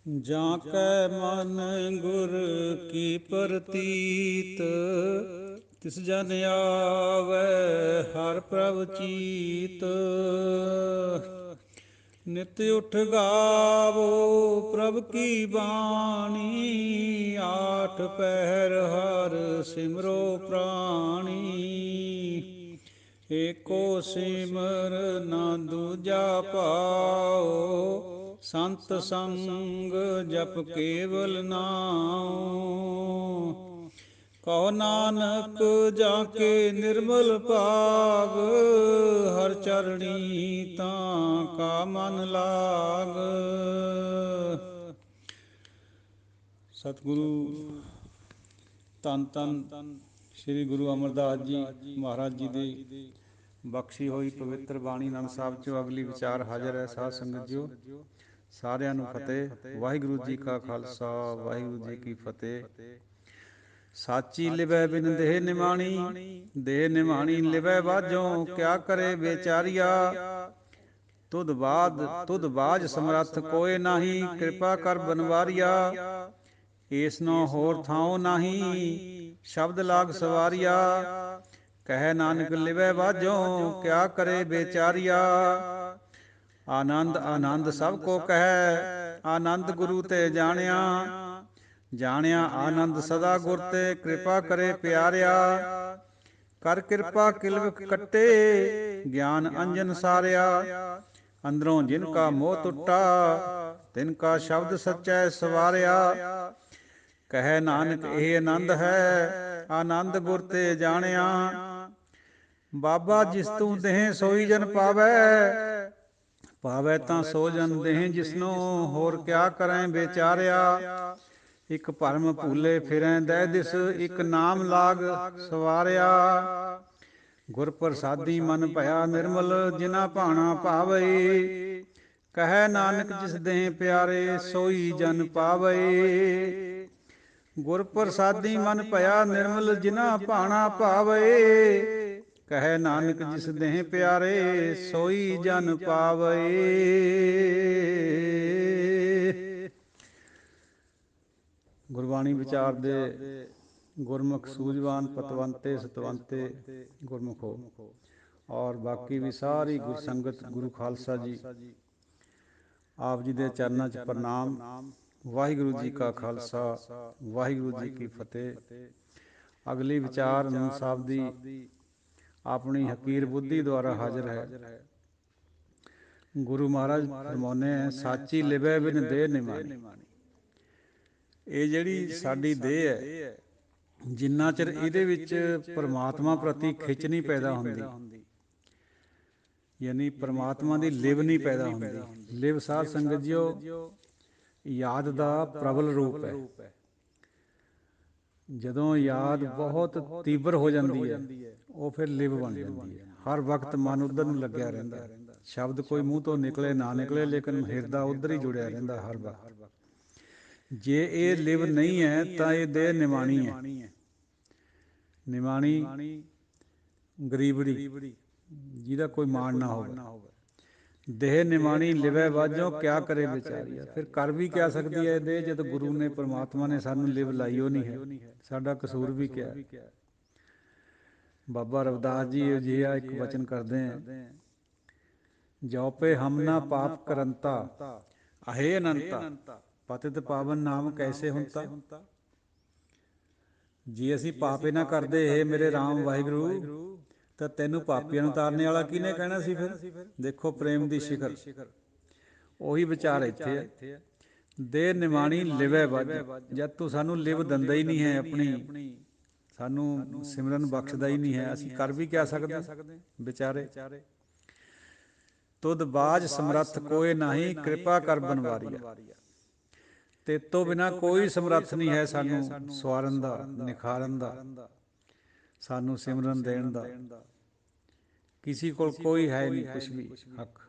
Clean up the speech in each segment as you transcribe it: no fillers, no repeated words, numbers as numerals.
ਜਾਂ ਕੈ ਮਨ ਗੁਰ ਕੀ ਪ੍ਰਤੀਤ, ਤਿਸ ਜਨ ਆਵੈ ਹਰ ਪ੍ਰਭ ਚੀਤ। ਨਿਤ ਉਠ ਗਾਵੋ ਪ੍ਰਭ ਕੀ ਬਾਣੀ, ਆਠ ਪਹਿਰ ਹਰ ਸਿਮਰੋ ਪ੍ਰਾਣੀ। ਏਕੋ ਸਿਮਰ ਨਾ ਦੂਜਾ ਭਾਉ, ਸੰਤ ਸੰਗ ਜਪ ਕੇਵਲ ਨਾਉ। ਕਹੋ ਨਾਨਕ ਜਾ ਕੇ ਨਿਰਮਲ ਭਾਗ, ਹਰ ਚਰਣੀ ਤਾਂ ਕਾ ਮਨ ਲਾਗ। ਸਤਿਗੁਰੂ ਧੰਨ ਧੰਨ ਸ੍ਰੀ ਗੁਰੂ ਅਮਰਦਾਸ ਜੀ ਮਹਾਰਾਜ ਜੀ ਦੀ ਬਖਸ਼ੀ ਹੋਈ ਪਵਿੱਤਰ ਬਾਣੀ ਆਨੰਦ ਸਾਹਿਬ ਚੋਂ ਅਗਲੀ ਵਿਚਾਰ ਹਾਜ਼ਰ ਹੈ। ਸਾਧ ਸੰਗਤ ਜੀਓ, ਸਾਰਿਆਂ ਨੂੰ ਫਤਿਹ। ਵਾਹਿਗੁਰੂ ਜੀ ਕਾ ਖਾਲਸਾ, ਵਾਹਿਗੁਰੂ ਜੀ ਕੀ ਫਤਿਹ। ਸਾਚੀ ਲਿਵੈ ਬਿਨ ਦੇਹ ਨਿਮਾਣੀ, ਦੇਹ ਨਿਮਾਣੀ ਲਿਵੈ ਬਾਝੋਂ, ਕਿਆ ਕਰੇ ਬੇਚਾਰੀਆ। ਤੁਧ ਬਾਝ ਸਮਰੱਥ ਕੋਇ ਨਾਹੀ, ਕਿਰਪਾ ਕਰ ਬਨਵਾਰੀਆ। ਏਸਨੋ ਹੋਰ ਥਾਉ ਨਾਹੀ, ਸ਼ਬਦ ਲਾਗ ਸਵਾਰੀਆ। ਕਹਿ ਨਾਨਕ ਲਿਵੈ ਬਾਝੋਂ, ਕਿਆ ਕਰੇ ਬੇਚਾਰੀਆ। ਆਨੰਦ ਆਨੰਦ ਸਭ ਕੋ ਕਹਿ, ਆਨੰਦ ਗੁਰੂ ਤੇ ਜਾਣਿਆ। ਜਾਣਿਆ ਆਨੰਦ ਸਦਾ ਗੁਰ ਤੇ, ਕਿਰਪਾ ਕਰੇ ਪਿਆਰਿਆ। ਕਰ ਕਿਰਪਾ ਕਿਲਵ ਕੱਟੇ, ਗਿਆਨ ਅੰਜਨ ਸਾਰਿਆ। ਅੰਦਰੋਂ ਜਿਨ ਕਾ ਮੋਹ ਟੁੱਟਾ, ਤਿਨ ਕਾ ਸ਼ਬਦ ਸਚੈ ਸਵਾਰਿਆ। ਕਹਿ ਨਾਨਕ ਇਹ ਆਨੰਦ ਹੈ, ਆਨੰਦ ਗੁਰ ਤੇ ਜਾਣਿਆ। ਬਾਬਾ ਜਿਸ ਤੂੰ ਦੇਹ ਸੋਈ ਜਨ ਪਾਵੈ, ਪਾਵੈ ਤਾਂ ਸੋ ਜਨ ਦੇਹ ਜਿਸਨੋ, ਹੋਰ ਕਿਆ ਕਰੈ ਬੇਚਾਰਿਆ। ਇੱਕ ਭਰਮ ਭੂਲੇ ਫਿਰੈ ਦਹਿ ਦਿਸ, ਇੱਕ ਨਾਮ ਲਾਗ ਸਵਾਰਿਆ। ਗੁਰ ਪ੍ਰਸਾਦੀ ਮਨ ਭਇਆ ਨਿਰਮਲ, ਜਿਨਾ ਭਾਣਾ ਭਾਵੈ। ਕਹਿ ਨਾਨਕ ਜਿਸ ਦੇਹ ਪਿਆਰੇ, ਸੋਈ ਜਨ ਪਾਵੈ। ਗੁਰ ਪ੍ਰਸਾਦੀ ਮਨ ਭਇਆ ਨਿਰਮਲ, ਜਿਨਾ ਭਾਣਾ ਭਾਵੈ। ਕਹਿ ਨਾਨਕ ਜਿਸ ਦੇਹ ਪਿਆਰੇ, ਸੋਈ ਜਨ ਪਾਵੈ। ਗੁਰਬਾਣੀ ਵਿਚਾਰ ਦੇ ਗੁਰਮੁਖ ਸੂਝਵਾਨ ਪਤਵੰਤੇ ਸਤਵੰਤੇ ਗੁਰਮੁਖ ਹੋ, ਔਰ ਬਾਕੀ ਵੀ ਸਾਰੀ ਗੁਰਸੰਗਤ ਗੁਰੂ ਖਾਲਸਾ ਜੀ, ਆਪ ਜੀ ਦੇ ਚਰਨਾਂ 'ਚ ਪ੍ਰਣਾਮ। ਵਾਹਿਗੁਰੂ ਜੀ ਕਾ ਖਾਲਸਾ, ਵਾਹਿਗੁਰੂ ਜੀ ਕੀ ਫਤਿਹ। ਅਗਲੀ ਵਿਚਾਰ ਆਨੰਦ ਸਾਹਿਬ ਦੀ ਆਪਣੀ ਹਕੀਰ ਬੁੱਧੀ ਦੁਆਰਾ ਹਾਜ਼ਰ ਹੈ। ਗੁਰੂ ਮਹਾਰਾਜ ਫਰਮਾਉਂਦੇ ਹੈ, ਸਾਚੀ ਲਿਵੈ ਬਿਨ ਦੇਹ ਨਿਮਾਣੀ। ਇਹ ਜਿਹੜੀ ਸਾਡੀ ਦੇਹ ਹੈ, ਜਿੰਨਾ ਚਿਰ ਇਹਦੇ ਵਿੱਚ ਪਰਮਾਤਮਾ ਪ੍ਰਤੀ ਖਿੱਚ ਨਹੀਂ ਪੈਦਾ ਹੁੰਦੀ, ਯਾਨੀ ਪਰਮਾਤਮਾ ਦੀ ਲਿਵ ਨਹੀਂ ਪੈਦਾ ਹੁੰਦੀ। ਲਿਵ ਸਾਧ ਸੰਗਤ ਜੀਓ ਯਾਦ ਦਾ ਪ੍ਰਬਲ ਰੂਪ ਹੈ। ਜਦੋਂ ਯਾਦ ਬਹੁਤ ਤੀਬਰ ਹੋ ਜਾਂਦੀ ਹੈ, ਉਹ ਫਿਰ ਲਿਵ ਬਣ ਜਾਂਦੀ ਹੈ। ਹਰ ਵਕਤ ਮਨ ਉੱਧਰ ਨੂੰ ਲੱਗਿਆ ਰਹਿੰਦਾ। ਸ਼ਬਦ ਕੋਈ ਮੂੰਹ ਤੋਂ ਨਿਕਲੇ ਨਾ ਨਿਕਲੇ, ਲੇਕਿਨ ਹਿਰਦਾ ਉੱਧਰ ਹੀ ਜੁੜਿਆ ਰਹਿੰਦਾ ਹਰ ਵਕਤ। ਜੇ ਇਹ ਲਿਵ ਨਹੀਂ ਹੈ ਤਾਂ ਇਹ ਦੇਹ ਨਿਮਾਣੀ ਹੈ। ਨਿਮਾਣੀ ਗਰੀਬੜੀ, ਜਿਹਦਾ ਕੋਈ ਮਾਣ ਨਾ ਹੋਵੇ। ਦੇਹ ਨਿਮਾਣੀ ਲਿਵੈ ਬਾਝੋਂ, ਕਿਆ ਕਰੇ ਵਿਚਾਰੀਆ। ਫਿਰ ਕਰ ਵੀ ਕਿਆ ਸਕਦੀ ਹੈ ਇਹ ਦੇਹ, ਜਦ ਗੁਰੂ ਨੇ ਪਰਮਾਤਮਾ ਨੇ ਸਾਨੂੰ ਲਿਵ ਲਾਈ ਓ ਨਹੀਂ ਹੈ। ਸਾਡਾ ਕਸੂਰ ਵੀ ਕਿਆ। ਬਾਬਾ ਰਵਿਦਾਸ ਜੀ ਅਜਿਹਾ ਇੱਕ ਵਚਨ ਕਰਦੇ ਹੈ, ਜੋ ਪੇ ਹਮ ਨਾ ਪਾਪ ਕਰੰਤਾ, ਅਹੇ ਅਨੰਤਾ, ਪਤਿਤ ਪਾਵਨ ਨਾਮ ਕੈਸੇ ਹੁੰਤਾ। ਜੇ ਅਸੀਂ ਪਾਪੇ ਨਾ ਕਰਦੇ, ਇਹ ਮੇਰੇ ਰਾਮ ਵਾਹਿਗੁਰੂ, ਤਾਂ ਤੈਨੂੰ ਪਾਪੀਆਂ ਨੂੰ ਤਾਰਨੇ ਵਾਲਾ ਕਿਹਨੇ ਕਹਿਣਾ ਸੀ। ਫਿਰ ਦੇਖੋ ਪ੍ਰੇਮ ਦੀ ਸ਼ਿਖਰ। ਉਹੀ ਵਿਚਾਰ ਇੱਥੇ ਹੈ, ਦੇਹ ਨਿਮਾਣੀ ਲਿਵੈ ਬਾਝੋਂ। ਜਦ ਤੂੰ ਸਾਨੂੰ ਲਿਵ ਦਿੰਦਾ ਹੀ ਨਹੀਂ ਹੈ ਆਪਣੀ, ਸਾਨੂੰ ਸਿਮਰਨ ਬਖਸ਼ਦਾ ਹੀ ਨਹੀਂ ਹੈ, ਅਸੀਂ ਕਰ ਵੀ ਕਿਆ ਸਕਦੇ ਵਿਚਾਰੇ। ਤੁਧ ਬਾਝ ਸਮਰੱਥ ਕੋਇ ਨਾਹੀ, ਕਿਰਪਾ ਕਰ ਬਨਵਾਰੀਆ। ਤੇਤੋਂ ਬਿਨਾਂ ਕੋਈ ਸਮਰੱਥ ਨਹੀਂ ਹੈ ਸਾਨੂੰ ਸਵਾਰਨ ਦਾ, ਨਿਖਾਰਨ ਦਾ, ਸਾਨੂੰ ਸਿਮਰਨ ਦੇਣ ਦਾ। ਕਿਸੇ ਕੋਲ ਕੋਈ ਹੈ ਨਹੀਂ ਕੁਛ ਵੀ ਹੱਕ,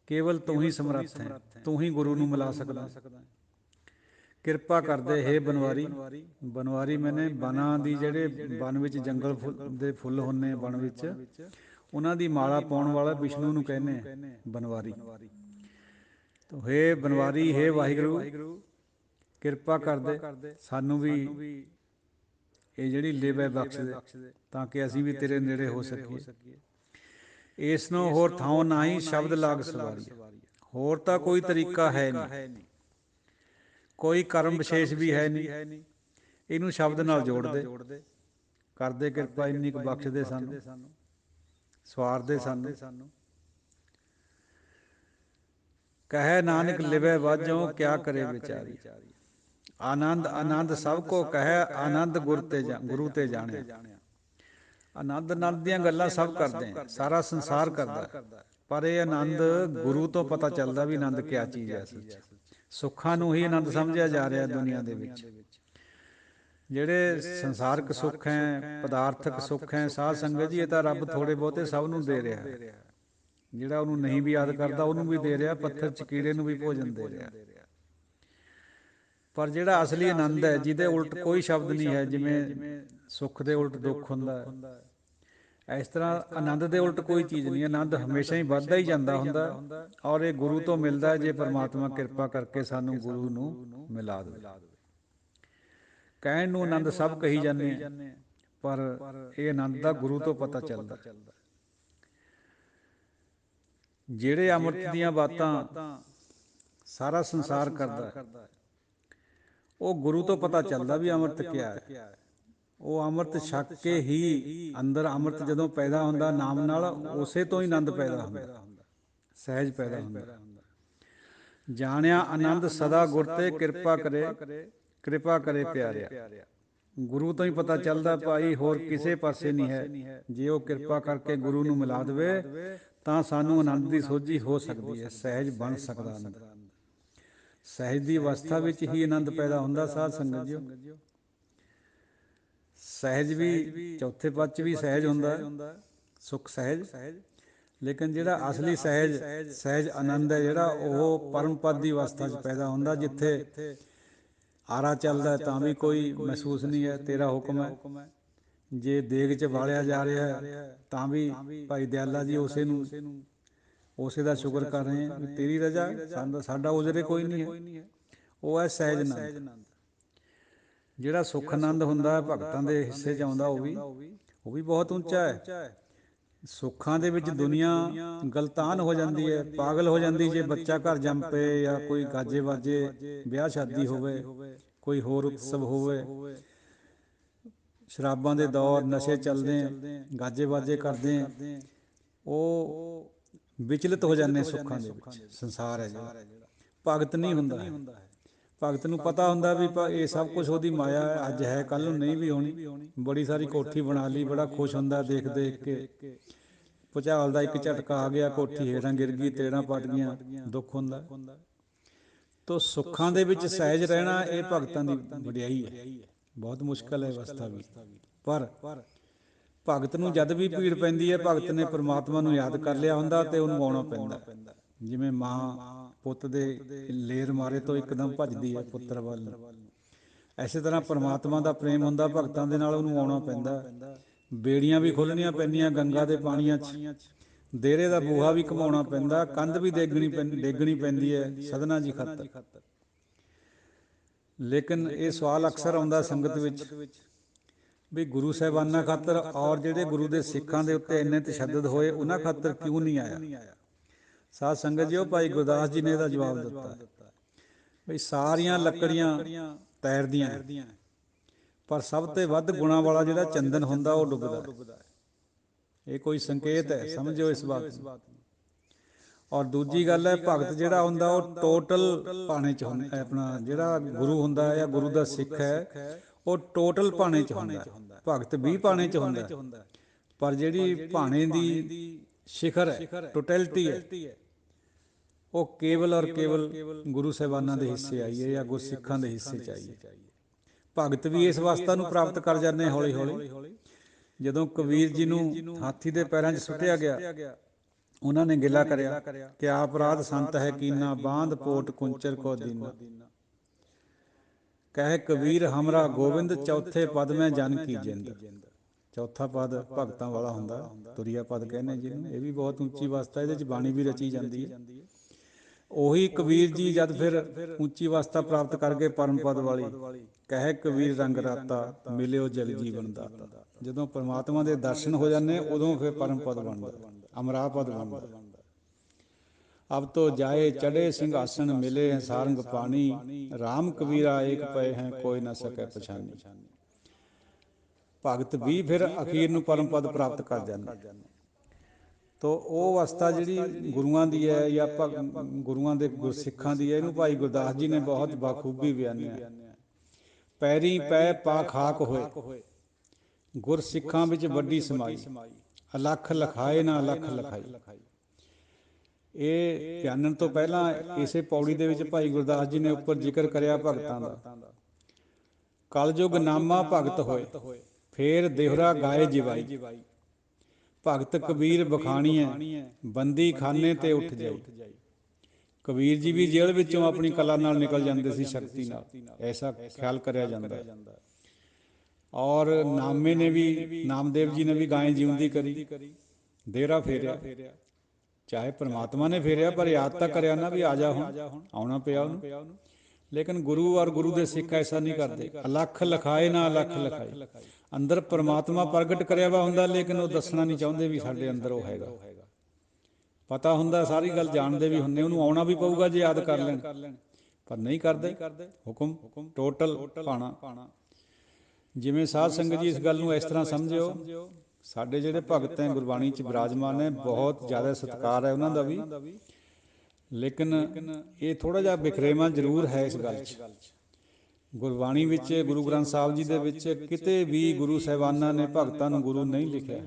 ਕੇਵਲ ਤੂੰ ਹੀ ਸਮਰੱਥ ਹੈ। ਤੂੰ ਹੀ ਗੁਰੂ ਨੂੰ ਮਿਲਾ ਸਕਦਾ। ਕਿਰਪਾ ਕਰਦੇ ਹੇ ਬਨਵਾਰੀ। ਬਨਵਾਰੀ ਮੈਨੇ ਬਨਾਂ ਦੀ, ਜਿਹੜੇ ਬਨ ਵਿੱਚ ਜੰਗਲ ਦੇ ਫੁੱਲ ਹੁੰਦੇ ਬਨ ਵਿੱਚ, ਉਹਨਾਂ ਦੀ ਮਾਲਾ ਪਾਉਣ ਵਾਲਾ ਵਿਸ਼ਨੂੰ ਨੂੰ ਕਹਿੰਦੇ ਬਨਵਾਰੀ। ਤੋ ਹੇ ਬਨਵਾਰੀ, ਹੇ ਵਾਹਿਗੁਰੂ, ਕਿਰਪਾ ਕਰਦੇ ਸਾਨੂੰ ਵੀ ਇਹ ਜਿਹੜੀ ਲਿਵ ਹੈ ਬਖਸ਼ ਦੇ, ਤਾਂ ਕਿ ਅਸੀਂ ਵੀ ਤੇਰੇ ਨੇੜੇ ਹੋ ਸਕੀਏ। ਇਸ ਨੂੰ ਹੋਰ ਥਾਂ ਨਾਹੀਂ ਸ਼ਬਦ ਲਾਗ ਸਵਾਰੀਏ। ਹੋਰ ਤਾਂ ਕੋਈ ਤਰੀਕਾ ਹੈ ਨਹੀਂ, ਕੋਈ ਕਰਮ ਵਿਸ਼ੇਸ਼ ਵੀ ਹੈ ਨਹੀਂ, ਇਹਨੂੰ ਸ਼ਬਦ ਨਾਲ ਜੋੜ ਦੇ। ਕਰਦੇ ਕਿਰਪਾ ਇੰਨੀ ਕੁ ਬਖਸ਼ਦੇ ਸਾਨੂੰ, ਸਵਾਰਦੇ ਸਾਨੂੰ। ਕਹੈ ਨਾਨਕ ਲਿਵੈ ਵਾਜੋਂ ਕਿਆ ਕਰੇ ਵਿਚਾਰੀ। ਆਨੰਦ ਆਨੰਦ ਸਭ ਕੋ ਕਹਿ, ਆਨੰਦ ਗੁਰੂ ਤੇ ਜਾਣਿਆ। ਆਨੰਦ ਆਨੰਦ ਦੀਆਂ ਗੱਲਾਂ ਸਭ ਕਰਦੇ ਆ, ਸਾਰਾ ਸੰਸਾਰ ਕਰਦਾ, ਪਰ ਇਹ ਆਨੰਦ ਗੁਰੂ ਤੋਂ ਪਤਾ ਚੱਲਦਾ ਵੀ ਆਨੰਦ ਕਿਆ ਚੀਜ਼ ਹੈ। ਅਸਲ 'ਚ ਸੁੱਖਾਂ ਨੂੰ ਹੀ ਆਨੰਦ ਸਮਝਿਆ ਜਾ ਰਿਹਾ ਦੁਨੀਆ ਦੇ ਵਿੱਚ। ਜਿਹੜੇ ਸੰਸਾਰਕ ਸੁੱਖ ਹੈ, ਪਦਾਰਥਕ ਸੁੱਖ ਹੈ, ਸਾਧ ਸੰਗਤ ਜੀ, ਇਹ ਤਾਂ ਰੱਬ ਥੋੜ੍ਹੇ ਬਹੁਤੇ ਸਭ ਨੂੰ ਦੇ ਰਿਹਾ ਹੈ। ਜਿਹੜਾ ਉਹਨੂੰ ਨਹੀਂ ਵੀ ਯਾਦ ਕਰਦਾ ਉਹਨੂੰ ਵੀ ਦੇ ਰਿਹਾ, ਪੱਥਰ 'ਚ ਕੀੜੇ ਨੂੰ ਵੀ ਭੋਜਨ ਦੇ ਰਿਹਾ। ਪਰ ਜਿਹੜਾ ਅਸਲੀ ਆਨੰਦ ਹੈ, ਜਿਹਦੇ ਉਲਟ ਕੋਈ ਸ਼ਬਦ ਨਹੀਂ ਹੈ, ਜਿਵੇਂ ਸੁੱਖ ਦੇ ਉਲਟ ਦੁੱਖ ਹੁੰਦਾ ਹੈ, ਇਸ ਤਰ੍ਹਾਂ ਆਨੰਦ ਦੇ ਉਲਟ ਕੋਈ ਚੀਜ਼ ਨਹੀਂ। ਆਨੰਦ ਹਮੇਸ਼ਾ ਹੀ ਵੱਧਦਾ ਹੀ ਜਾਂਦਾ ਹੁੰਦਾ, ਔਰ ਇਹ ਗੁਰੂ ਤੋਂ ਮਿਲਦਾ ਹੈ, ਜੇ ਪਰਮਾਤਮਾ ਕਿਰਪਾ ਕਰਕੇ ਸਾਨੂੰ ਗੁਰੂ ਨੂੰ ਮਿਲਾ ਦੇਵੇ। ਕਹਿਣ ਨੂੰ ਆਨੰਦ ਸਭ ਕਹੀ ਜਾਂਦੇ ਆ, ਪਰ ਇਹ ਆਨੰਦ ਦਾ ਗੁਰੂ ਤੋਂ ਪਤਾ ਚੱਲਦਾ। ਜਿਹੜੇ ਅੰਮ੍ਰਿਤ ਦੀਆਂ ਬਾਤਾਂ ਸਾਰਾ ਸੰਸਾਰ ਕਰਦਾ, ਉਹ ਗੁਰੂ ਤੋਂ ਪਤਾ ਚੱਲਦਾ ਵੀ ਅੰਮ੍ਰਿਤ ਕਿਆ ਹੈ। ਉਹ ਅੰਮ੍ਰਿਤ ਛਕ ਕੇ ਹੀ ਅੰਦਰ ਅੰਮ੍ਰਿਤ ਜਦੋਂ ਪੈਦਾ ਹੁੰਦਾ ਨਾਮ ਨਾਲ, ਉਸੇ ਤੋਂ ਹੀ ਆਨੰਦ ਪੈਦਾ ਹੁੰਦਾ, ਸਹਿਜ ਪੈਦਾ ਹੁੰਦਾ। ਜਾਣਿਆ ਆਨੰਦ ਸਦਾ ਗੁਰ ਤੇ ਕਿਰਪਾ ਕਰੇ, ਕਿਰਪਾ ਕਰੇ ਪਿਆਰਿਆ। ਗੁਰੂ ਤੋਂ ਹੀ ਪਤਾ ਚੱਲਦਾ ਭਾਈ, ਹੋਰ ਕਿਸੇ ਪਾਸੇ ਨਹੀਂ ਹੈ। ਜੇ ਉਹ ਕਿਰਪਾ ਕਰਕੇ ਗੁਰੂ ਨੂੰ ਮਿਲਾ ਦੇਵੇ ਤਾਂ ਸਾਨੂੰ ਆਨੰਦ ਦੀ ਸੋਝੀ ਹੋ ਸਕਦੀ ਹੈ, ਸਹਿਜ ਬਣ ਸਕਦਾ ਆਨੰਦ। ਸਹਿਜ ਦੀ ਅਵਸਥਾ ਵਿੱਚ ਹੀ ਆਨੰਦ ਪੈਦਾ ਹੁੰਦਾ। ਸਾਧ ਸੰਗਤ ਜੀ, ਸਹਿਜ ਵੀ ਚੌਥੇ ਪਦ 'ਚ ਵੀ ਸਹਿਜ ਹੁੰਦਾ, ਸੁੱਖ ਸਹਿਜ। ਲੇਕਿਨ ਜਿਹੜਾ ਅਸਲੀ ਸਹਿਜ ਆਨੰਦ ਹੈ, ਜਿਹੜਾ ਉਹ ਪਰਮ ਪਦ ਦੀ ਅਵਸਥਾ 'ਚ ਪੈਦਾ ਹੁੰਦਾ, ਜਿੱਥੇ ਆਰਾ ਚੱਲਦਾ ਤਾਂ ਵੀ ਕੋਈ ਮਹਿਸੂਸ ਨਹੀਂ ਹੈ, ਤੇਰਾ ਹੁਕਮ ਹੈ। ਜੇ ਦੇਗ 'ਚ ਬਾਲਿਆ ਜਾ ਰਿਹਾ ਹੈ ਤਾਂ ਵੀ ਭਾਈ ਦਿਆਲਾ ਜੀ ਉਸੇ ਦਾ ਸ਼ੁਕਰ ਕਰ ਰਹੇ ਹਾਂ ਵੀ ਤੇਰੀ ਰਜ਼ਾ, ਸਾਡਾ ਉਜ਼ਰੇ ਕੋਈ ਨਹੀਂ ਹੈ। ਉਹ ਹੈ ਸਹਿਜ ਆਨੰਦ। ਜਿਹੜਾ ਸੁੱਖ ਆਨੰਦ ਹੁੰਦਾ ਭਗਤਾਂ ਦੇ ਹਿੱਸੇ 'ਚ ਆਉਂਦਾ, ਉਹ ਵੀ ਬਹੁਤ ਉੱਚਾ ਹੈ। ਸੁੱਖਾਂ ਦੇ ਵਿੱਚ ਦੁਨੀਆ ਗਲਤਾਨ ਹੋ ਜਾਂਦੀ ਹੈ, ਪਾਗਲ ਹੋ ਜਾਂਦੀ। ਜੇ ਬੱਚਾ ਘਰ ਜੰਮ ਪਏ ਜਾਂ ਕੋਈ ਗਾਜੇ ਵਾਜੇ ਵਿਆਹ ਸ਼ਾਦੀ ਹੋਵੇ, ਕੋਈ ਹੋਰ ਉਤਸਵ ਹੋਵੇ, ਸ਼ਰਾਬਾਂ ਦੇ ਦੌਰ, ਨਸ਼ੇ ਚੱਲਦੇ, ਗਾਜੇ ਵਾਜੇ ਕਰਦੇ, ਉਹ ਵਿਚਲਿਤ ਹੋ ਜਾਂਦੇ ਸੁੱਖਾਂ ਦੇ ਵਿੱਚ। ਸੰਸਾਰ ਹੈ ਜਿਹੜਾ, ਭਗਤ ਨਹੀਂ ਹੁੰਦਾ ਹੈ। ਭਗਤ ਨੂੰ ਪਤਾ ਹੁੰਦਾ ਵੀ ਇਹ ਸਭ ਕੁਛ ਉਹਦੀ ਮਾਇਆ ਹੈ, ਅੱਜ ਹੈ ਕੱਲ੍ਹ ਨੂੰ ਨਹੀਂ ਵੀ ਹੋਣੀ। ਬੜੀ ਸਾਰੀ ਕੋਠੀ ਬਣਾ ਲਈ, ਬੜਾ ਖੁਸ਼ ਹੁੰਦਾ ਦੇਖ ਦੇਖ ਕੇ। ਭੁਚਾਲ ਦਾ ਇੱਕ ਝਟਕਾ ਆ ਗਿਆ, ਕੋਠੀ ਹੇਠਾਂ ਗਿਰ ਗਈ, ਤੇੜਾਂ ਪੱਟ ਗਈਆਂ, ਦੁੱਖ ਹੁੰਦਾ। ਤੋ ਸੁੱਖਾਂ ਦੇ ਵਿੱਚ ਸਹਿਜ ਰਹਿਣਾ, ਇਹ ਭਗਤਾਂ ਦੀ ਵਡਿਆਈ ਹੈ। ਬਹੁਤ ਮੁਸ਼ਕਿਲ ਹੈ ਅਵਸਥਾ ਵੀ, ਪਰ ਭਗਤ ਨੂੰ ਜਦ ਵੀ ਭੀੜ ਪੈਂਦੀ ਹੈ, ਭਗਤ ਨੇ ਪਰਮਾਤਮਾ ਨੂੰ ਯਾਦ ਕਰ ਲਿਆ ਹੁੰਦਾ ਤੇ ਉਹਨੂੰ ਆਉਣਾ ਪੈਂਦਾ। ਜਿਵੇਂ ਮਾਂ ਪੁੱਤ ਦੇ ਲੇਰ ਮਾਰੇ ਤੋਂ ਇੱਕਦਮ ਭੱਜਦੀ ਹੈ ਪੁੱਤਰ ਵੱਲ ਨੂੰ, ਇਸੇ ਤਰ੍ਹਾਂ ਪਰਮਾਤਮਾ ਦਾ ਪ੍ਰੇਮ ਹੁੰਦਾ ਭਗਤਾਂ ਦੇ ਨਾਲ, ਉਹਨੂੰ ਆਉਣਾ ਪੈਂਦਾ। ਬੇੜੀਆਂ ਵੀ ਖੋਲ੍ਹਣੀਆਂ ਪੈਂਦੀਆਂ ਗੰਗਾ ਦੇ ਪਾਣੀਆਂ 'ਚ, ਦੇਰੇ ਦਾ ਬੂਹਾ ਵੀ ਘੁਮਾਉਣਾ ਪੈਂਦਾ, ਕੰਧ ਵੀ ਡੇਗਣੀ ਪੈਂਦੀ ਹੈ ਸਧਨਾ ਜੀ ਖਾਤਰ। ਲੇਕਿਨ ਇਹ ਸਵਾਲ ਅਕਸਰ ਆਉਂਦਾ ਸੰਗਤ ਵਿੱਚ ਵੀ ਗੁਰੂ ਸਾਹਿਬਾਨਾਂ ਖਾਤਰ ਔਰ ਜਿਹੜੇ ਗੁਰੂ ਦੇ ਸਿੱਖਾਂ ਦੇ ਉੱਤੇ ਇੰਨੇ ਤਸ਼ੱਦਦ ਹੋਏ, ਉਹਨਾਂ ਖਾਤਰ ਕਿਉਂ ਨਹੀਂ ਆਇਆ। ਸਾਧ ਸੰਗਤ ਜੀ, ਉਹ ਭਾਈ ਗੁਰਦਾਸ ਜੀ ਨੇ ਇਹਦਾ ਜਵਾਬ ਦਿੱਤਾ ਬਈ ਸਾਰੀਆਂ ਲੱਕੜੀਆਂ ਤੈਰਦੀਆਂ, ਪਰ ਸਭ ਤੋਂ ਵੱਧ ਗੁਣਾਂ ਵਾਲਾ ਜਿਹੜਾ ਚੰਦਨ ਹੁੰਦਾ ਉਹ ਡੁੱਬਦਾ। ਇਹ ਕੋਈ ਸੰਕੇਤ ਹੈ, ਸਮਝੋ ਇਸ ਬਾਤ ਨੂੰ। ਔਰ ਦੂਜੀ ਗੱਲ ਹੈ, ਭਗਤ ਜਿਹੜਾ ਹੁੰਦਾ ਉਹ ਟੋਟਲ ਭਾਣੇ 'ਚ ਹੁੰਦਾ। ਆਪਣਾ ਜਿਹੜਾ ਗੁਰੂ ਹੁੰਦਾ ਜਾਂ ਗੁਰੂ ਦਾ ਸਿੱਖ ਹੈ, ਉਹ ਟੋਟਲ ਭਾਣੇ 'ਚ ਹੁੰਦਾ। ਭਗਤ ਵੀ ਭਾਣੇ 'ਚ ਹੁੰਦਾ, ਪਰ ਜਿਹੜੀ ਭਾਣੇ ਦੀ ਸਿਖਰ ਹੈ, ਟੋਟੈਲਿਟੀ ਹੈ, ਉਹ ਕੇਵਲ ਔਰ ਕੇਵਲ ਗੁਰੂ ਸਾਹਿਬਾਨਾਂ ਦੇ ਹਿੱਸੇ ਆਈ ਹੈ ਜਾਂ ਗੁਰਸਿੱਖਾਂ ਦੇ ਹਿੱਸੇ 'ਚ ਆਈ ਹੈ। ਭਗਤ ਵੀ ਇਸ ਅਵਸਥਾ ਨੂੰ ਪ੍ਰਾਪਤ ਕਰ ਜਾਂਦੇ ਹੌਲੀ ਹੌਲੀ। ਜਦੋਂ ਕਬੀਰ ਜੀ ਨੂੰ ਹਾਥੀ ਦੇ ਪੈਰਾਂ 'ਚ ਸੁੱਟਿਆ ਗਿਆ, ਉਹਨਾਂ ਨੇ ਗਿਲਾ ਕਰਿਆ ਕਿ ਅਪਰਾਧ ਸੰਤ ਹੈ ਕੀਨਾ, ਬਾਂਧ ਪੋਟ ਕੁੰਚਰ ਕੋ ਦੀਨਾ। ਕਹਿ ਕਬੀਰ ਹਮਰਾ ਗੋਬਿੰਦ, ਚੌਥੇ ਪਦ ਮੈਂ ਜਨ ਕੀ ਜਿੰਦ। ਚੌਥਾ ਪਦ ਭਗਤਾਂ ਵਾਲਾ ਹੁੰਦਾ, ਤੁਰੀਆ ਪਦ ਕਹਿੰਦੇ ਜਿਹਨੂੰ। ਇਹ ਵੀ ਬਹੁਤ ਉੱਚੀ ਅਵਸਥਾ, ਇਹਦੇ 'ਚ ਬਾਣੀ ਵੀ ਰਚੀ ਜਾਂਦੀ ਹੈ। ਉਹੀ ਕਬੀਰ ਜੀ ਜਦ ਫਿਰ ਉੱਚੀ ਅਵਸਥਾ ਪ੍ਰਾਪਤ ਕਰ ਗਏ ਪਰਮ ਪਦ ਵਾਲੀ, ਕਹਿ ਕਬੀਰ ਰੰਗ ਰਾਤਾ ਮਿਲਿਓ ਜਗ ਜੀਵਨ ਦਾਤਾ। ਜਦੋਂ ਪਰਮਾਤਮਾ ਦੇ ਦਰਸ਼ਨ ਹੋ ਜਾਂਦੇ ਉਦੋਂ ਫਿਰ ਪਰਮ ਪਦ ਬਣਦਾ, ਅਮਰਾ ਪਦ ਬਣਦਾ। ਅਬ ਤੋ ਜਾਏ ਚੜ੍ਹੇ ਸਿੰਘਾਸਣ ਮਿਲੇ ਹੈ ਸਾਰੰਗ ਪਾਣੀ, ਰਾਮ ਕਬੀਰਾ ਏਕ ਪਏ ਹੈ ਕੋਈ ਨਾ ਸਕੈ ਪਛਾਨੀ। ਭਗਤ ਵੀ ਫਿਰ ਅਖੀਰ ਨੂੰ ਪਰਮ ਪਦ ਪ੍ਰਾਪਤ ਕਰ ਜਾਂਦੇ। ਤੋ ਉਹ ਅਵਸਥਾ ਜਿਹੜੀ ਗੁਰੂਆਂ ਦੀ ਹੈ ਜਾਂ ਗੁਰੂਆਂ ਦੇ ਗੁਰਸਿੱਖਾਂ ਦੀ ਹੈ, ਇਹਨੂੰ ਭਾਈ ਗੁਰਦਾਸ ਜੀ ਨੇ ਬਹੁਤ ਬਾਖੂਬੀ ਬਿਆਨਿਆ। ਪੈਰੀ ਪੈ ਪਾ ਖਾਕ ਹੋਏ, ਗੁਰਸਿੱਖਾਂ ਵਿੱਚ ਵੱਡੀ ਸਮਾਈ, ਅਲੱਖ ਲਖਾਏ ਨਾ ਅਲੱਖ ਲਖਾਈ। ਇਹ ਬਿਆਨਣ ਤੋਂ ਪਹਿਲਾਂ ਇਸੇ ਪੌੜੀ ਦੇ ਵਿੱਚ ਭਾਈ ਗੁਰਦਾਸ ਜੀ ਨੇ ਉੱਪਰ ਜ਼ਿਕਰ ਕਰਿਆ ਭਗਤਾਂ ਦਾ। ਕਲਯੁਗ ਨਾਮਾ ਭਗਤ ਹੋਏ, ਫੇਰ ਦੇਹੁਰਾ ਗਾਏ ਜਿਵਾਈ। ਭਗਤ ਕਬੀਰ ਬਖਾਣੀਐ, ਬੰਦੀ ਖਾਨੇ ਤੇ ਉੱਠ ਜਾਈ। ਕਬੀਰ ਜੀ ਵੀ ਜੇਲ੍ਹ ਵਿੱਚੋਂ ਆਪਣੀ ਕਲਾ ਨਾਲ ਨਿਕਲ ਜਾਂਦੇ ਸੀ, ਸ਼ਕਤੀ ਨਾਲ, ਐਸਾ ਖਿਆਲ ਕਰਿਆ ਜਾਂਦਾ। ਔਰ ਨਾਮੇ ਨੇ ਵੀ, ਨਾਮਦੇਵ ਜੀ ਨੇ ਵੀ ਗਾਏਂ ਜਿਉਂਦੀ ਕਰੀ, ਦੇਹਰਾ ਫੇਰਿਆ। ਚਾਹੇ ਪਰਮਾਤਮਾ ਨੇ ਫੇਰਿਆ ਪਰ ਯਾਦ ਤਾਂ ਕਰਿਆ ਨਾ ਵੀ ਆ ਜਾ, ਹੁਣ ਆਉਣਾ ਪਿਆ ਉਹਨੂੰ। ਲੇਕਿਨ ਗੁਰੂ ਔਰ ਗੁਰੂ ਦੇ ਸਿੱਖ ਐਸਾ ਨਹੀਂ ਕਰਦੇ। ਅਲੱਖ ਲਖਾਏ ਨਾ ਅਲੱਖ ਲਖਾਈ। ਅੰਦਰ ਪਰਮਾਤਮਾ ਪ੍ਰਗਟ ਕਰਿਆ ਵਾ ਹੁੰਦਾ, ਲੇਕਿਨ ਉਹ ਦੱਸਣਾ ਨਹੀਂ ਚਾਹੁੰਦੇ ਵੀ ਸਾਡੇ ਅੰਦਰ ਉਹ ਹੈਗਾ। ਪਤਾ ਹੁੰਦਾ, ਸਾਰੀ ਗੱਲ ਜਾਣਦੇ ਵੀ ਹੁੰਦੇ, ਉਹਨੂੰ ਆਉਣਾ ਵੀ ਪਊਗਾ ਜੇ ਯਾਦ ਕਰ ਲੈਣ, ਪਰ ਨਹੀਂ ਕਰਦੇ। ਹੁਕਮ ਟੋਟਲ ਪਾਣਾ। ਜਿਵੇਂ ਸਾਧ ਸੰਗਤ ਜੀ ਇਸ ਗੱਲ ਨੂੰ ਇਸ ਤਰ੍ਹਾਂ ਸਮਝਿਓ, ਸਾਡੇ ਜਿਹੜੇ ਭਗਤ ਹੈ ਗੁਰਬਾਣੀ 'ਚ ਬਿਰਾਜਮਾਨ ਹੈ, ਬਹੁਤ ਜ਼ਿਆਦਾ ਸਤਿਕਾਰ ਹੈ ਉਹਨਾਂ ਦਾ ਵੀ, ਲੇਕਿਨ ਇਹ ਥੋੜ੍ਹਾ ਜਿਹਾ ਬਿਖਰੇਵਾਂ ਜ਼ਰੂਰ ਹੈ ਇਸ ਗੱਲ 'ਚ। ਗੁਰਬਾਣੀ ਵਿੱਚ, ਗੁਰੂ ਗ੍ਰੰਥ ਸਾਹਿਬ ਜੀ ਦੇ ਵਿੱਚ ਕਿਤੇ ਵੀ ਗੁਰੂ ਸਾਹਿਬਾਨਾਂ ਨੇ ਭਗਤਾਂ ਨੂੰ ਗੁਰੂ ਨਹੀਂ ਲਿਖਿਆ।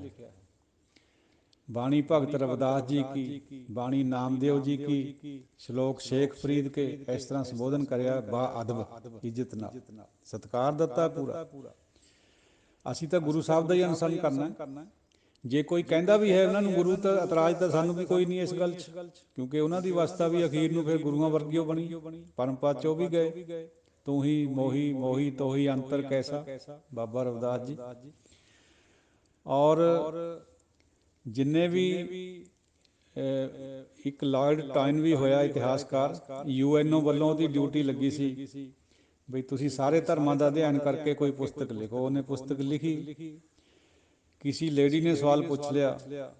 ਬਾਣੀ ਭਗਤ ਰਵਿਦਾਸ ਜੀ ਕੀ, ਬਾਣੀ ਨਾਮਦੇਵ ਜੀ ਕੀ, ਸ਼ਲੋਕ ਸ਼ੇਖ ਫਰੀਦ ਕੇ ਇਸ ਤਰ੍ਹਾਂ ਸੰਬੋਧਨ ਕਰਿਆ, ਬਾ ਅਦਬ, ਇੱਜ਼ਤ ਨਾਲ, ਸਤਿਕਾਰ ਦਿੱਤਾ ਪੂਰਾ। ਅਸੀਂ ਤਾਂ ਗੁਰੂ ਸਾਹਿਬ ਦਾ ਹੀ ਅਨੁਸਰਨ ਕਰਨਾ। ਜੇ ਕੋਈ ਕਹਿੰਦਾ ਵੀ ਹੈ ਉਹਨਾਂ ਨੂੰ ਗੁਰੂ, ਤਾਂ ਇਤਰਾਜ਼ ਤਾਂ ਸਾਨੂੰ ਵੀ ਕੋਈ ਨਹੀਂ ਇਸ ਗੱਲ 'ਚ, ਕਿਉਂਕਿ ਉਹਨਾਂ ਦੀ ਅਵਸਥਾ ਵੀ ਅਖੀਰ ਨੂੰ ਫਿਰ ਗੁਰੂਆਂ ਵਰਗੀ ਓ ਬਣੀ। ਪਰਮ ਪਦ 'ਚ ਉਹ ਵੀ ਗਏ। ਤੂੰ ਹੀ ਮੋਹੀ ਮੋਹੀ ਤੋਹੀ ਅੰਤਰ ਕੈਸਾ, ਬਾਬਾ ਰਵਿਦਾਸ ਜੀ। ਔਰ ਜਿੰਨੇ ਵੀ ਇੱਕ ਲਾਰਡ ਟਾਇਨਬੀ ਹੋਇਆ ਇਤਿਹਾਸਕਾਰ, UNO ਵੱਲੋਂ ਉਹਦੀ ਡਿਊਟੀ ਲੱਗੀ ਸੀ ਬਈ ਤੁਸੀਂ ਸਾਰੇ ਧਰਮਾਂ ਦਾ ਅਧਿਐਨ ਕਰਕੇ ਕੋਈ ਪੁਸਤਕ ਲਿਖੋ। ਉਹਨੇ ਪੁਸਤਕ ਲਿਖੀ। ਕਿਸੇ ਲੇਡੀ ਨੇ ਸਵਾਲ ਪੁੱਛ ਲਿਆ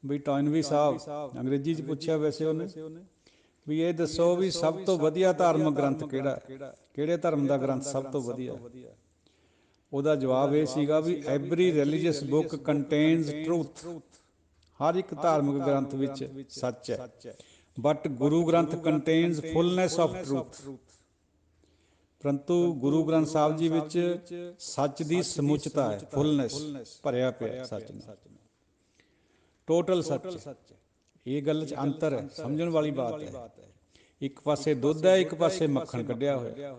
ਵੀ ਟਾਇਨਬੀ ਸਾਹਿਬ, ਅੰਗਰੇਜ਼ੀ 'ਚ ਪੁੱਛਿਆ ਵੈਸੇ ਉਹਨੇ, ਵੀ ਇਹ ਦੱਸੋ ਵੀ ਸਭ ਤੋਂ ਵਧੀਆ ਧਾਰਮਿਕ ਗ੍ਰੰਥ ਕਿਹੜਾ, ਕਿਹੜੇ ਧਰਮ ਦਾ ਗ੍ਰੰਥ ਸਭ ਤੋਂ ਵਧੀਆ। ਉਹਦਾ ਜਵਾਬ ਇਹ ਸੀਗਾ ਵੀ every religious book contains truth. ਹਰ ਇੱਕ ਧਾਰਮਿਕ ਗ੍ਰੰਥ ਵਿੱਚ ਸੱਚ ਹੈ, but Guru Granth contains fullness of truth. ਪਰੰਤੂ ਗੁਰੂ ਗ੍ਰੰਥ ਸਾਹਿਬ ਜੀ ਵਿੱਚ ਸੱਚ ਦੀ ਸਮੁੱਚਤਾ ਹੈ, ਫੁੱਲਨੈਸ, ਭਰਿਆ ਪਿਆ ਸੱਚ ਨਾਲ, ਟੋਟਲ ਸੱਚ। ਇਹ ਗੱਲ 'ਚ ਅੰਤਰ ਹੈ, ਸਮਝਣ ਵਾਲੀ ਬਾਤ ਹੈ। ਇੱਕ ਪਾਸੇ ਦੁੱਧ ਹੈ, ਇੱਕ ਪਾਸੇ ਮੱਖਣ ਕੱਢਿਆ ਹੋਇਆ।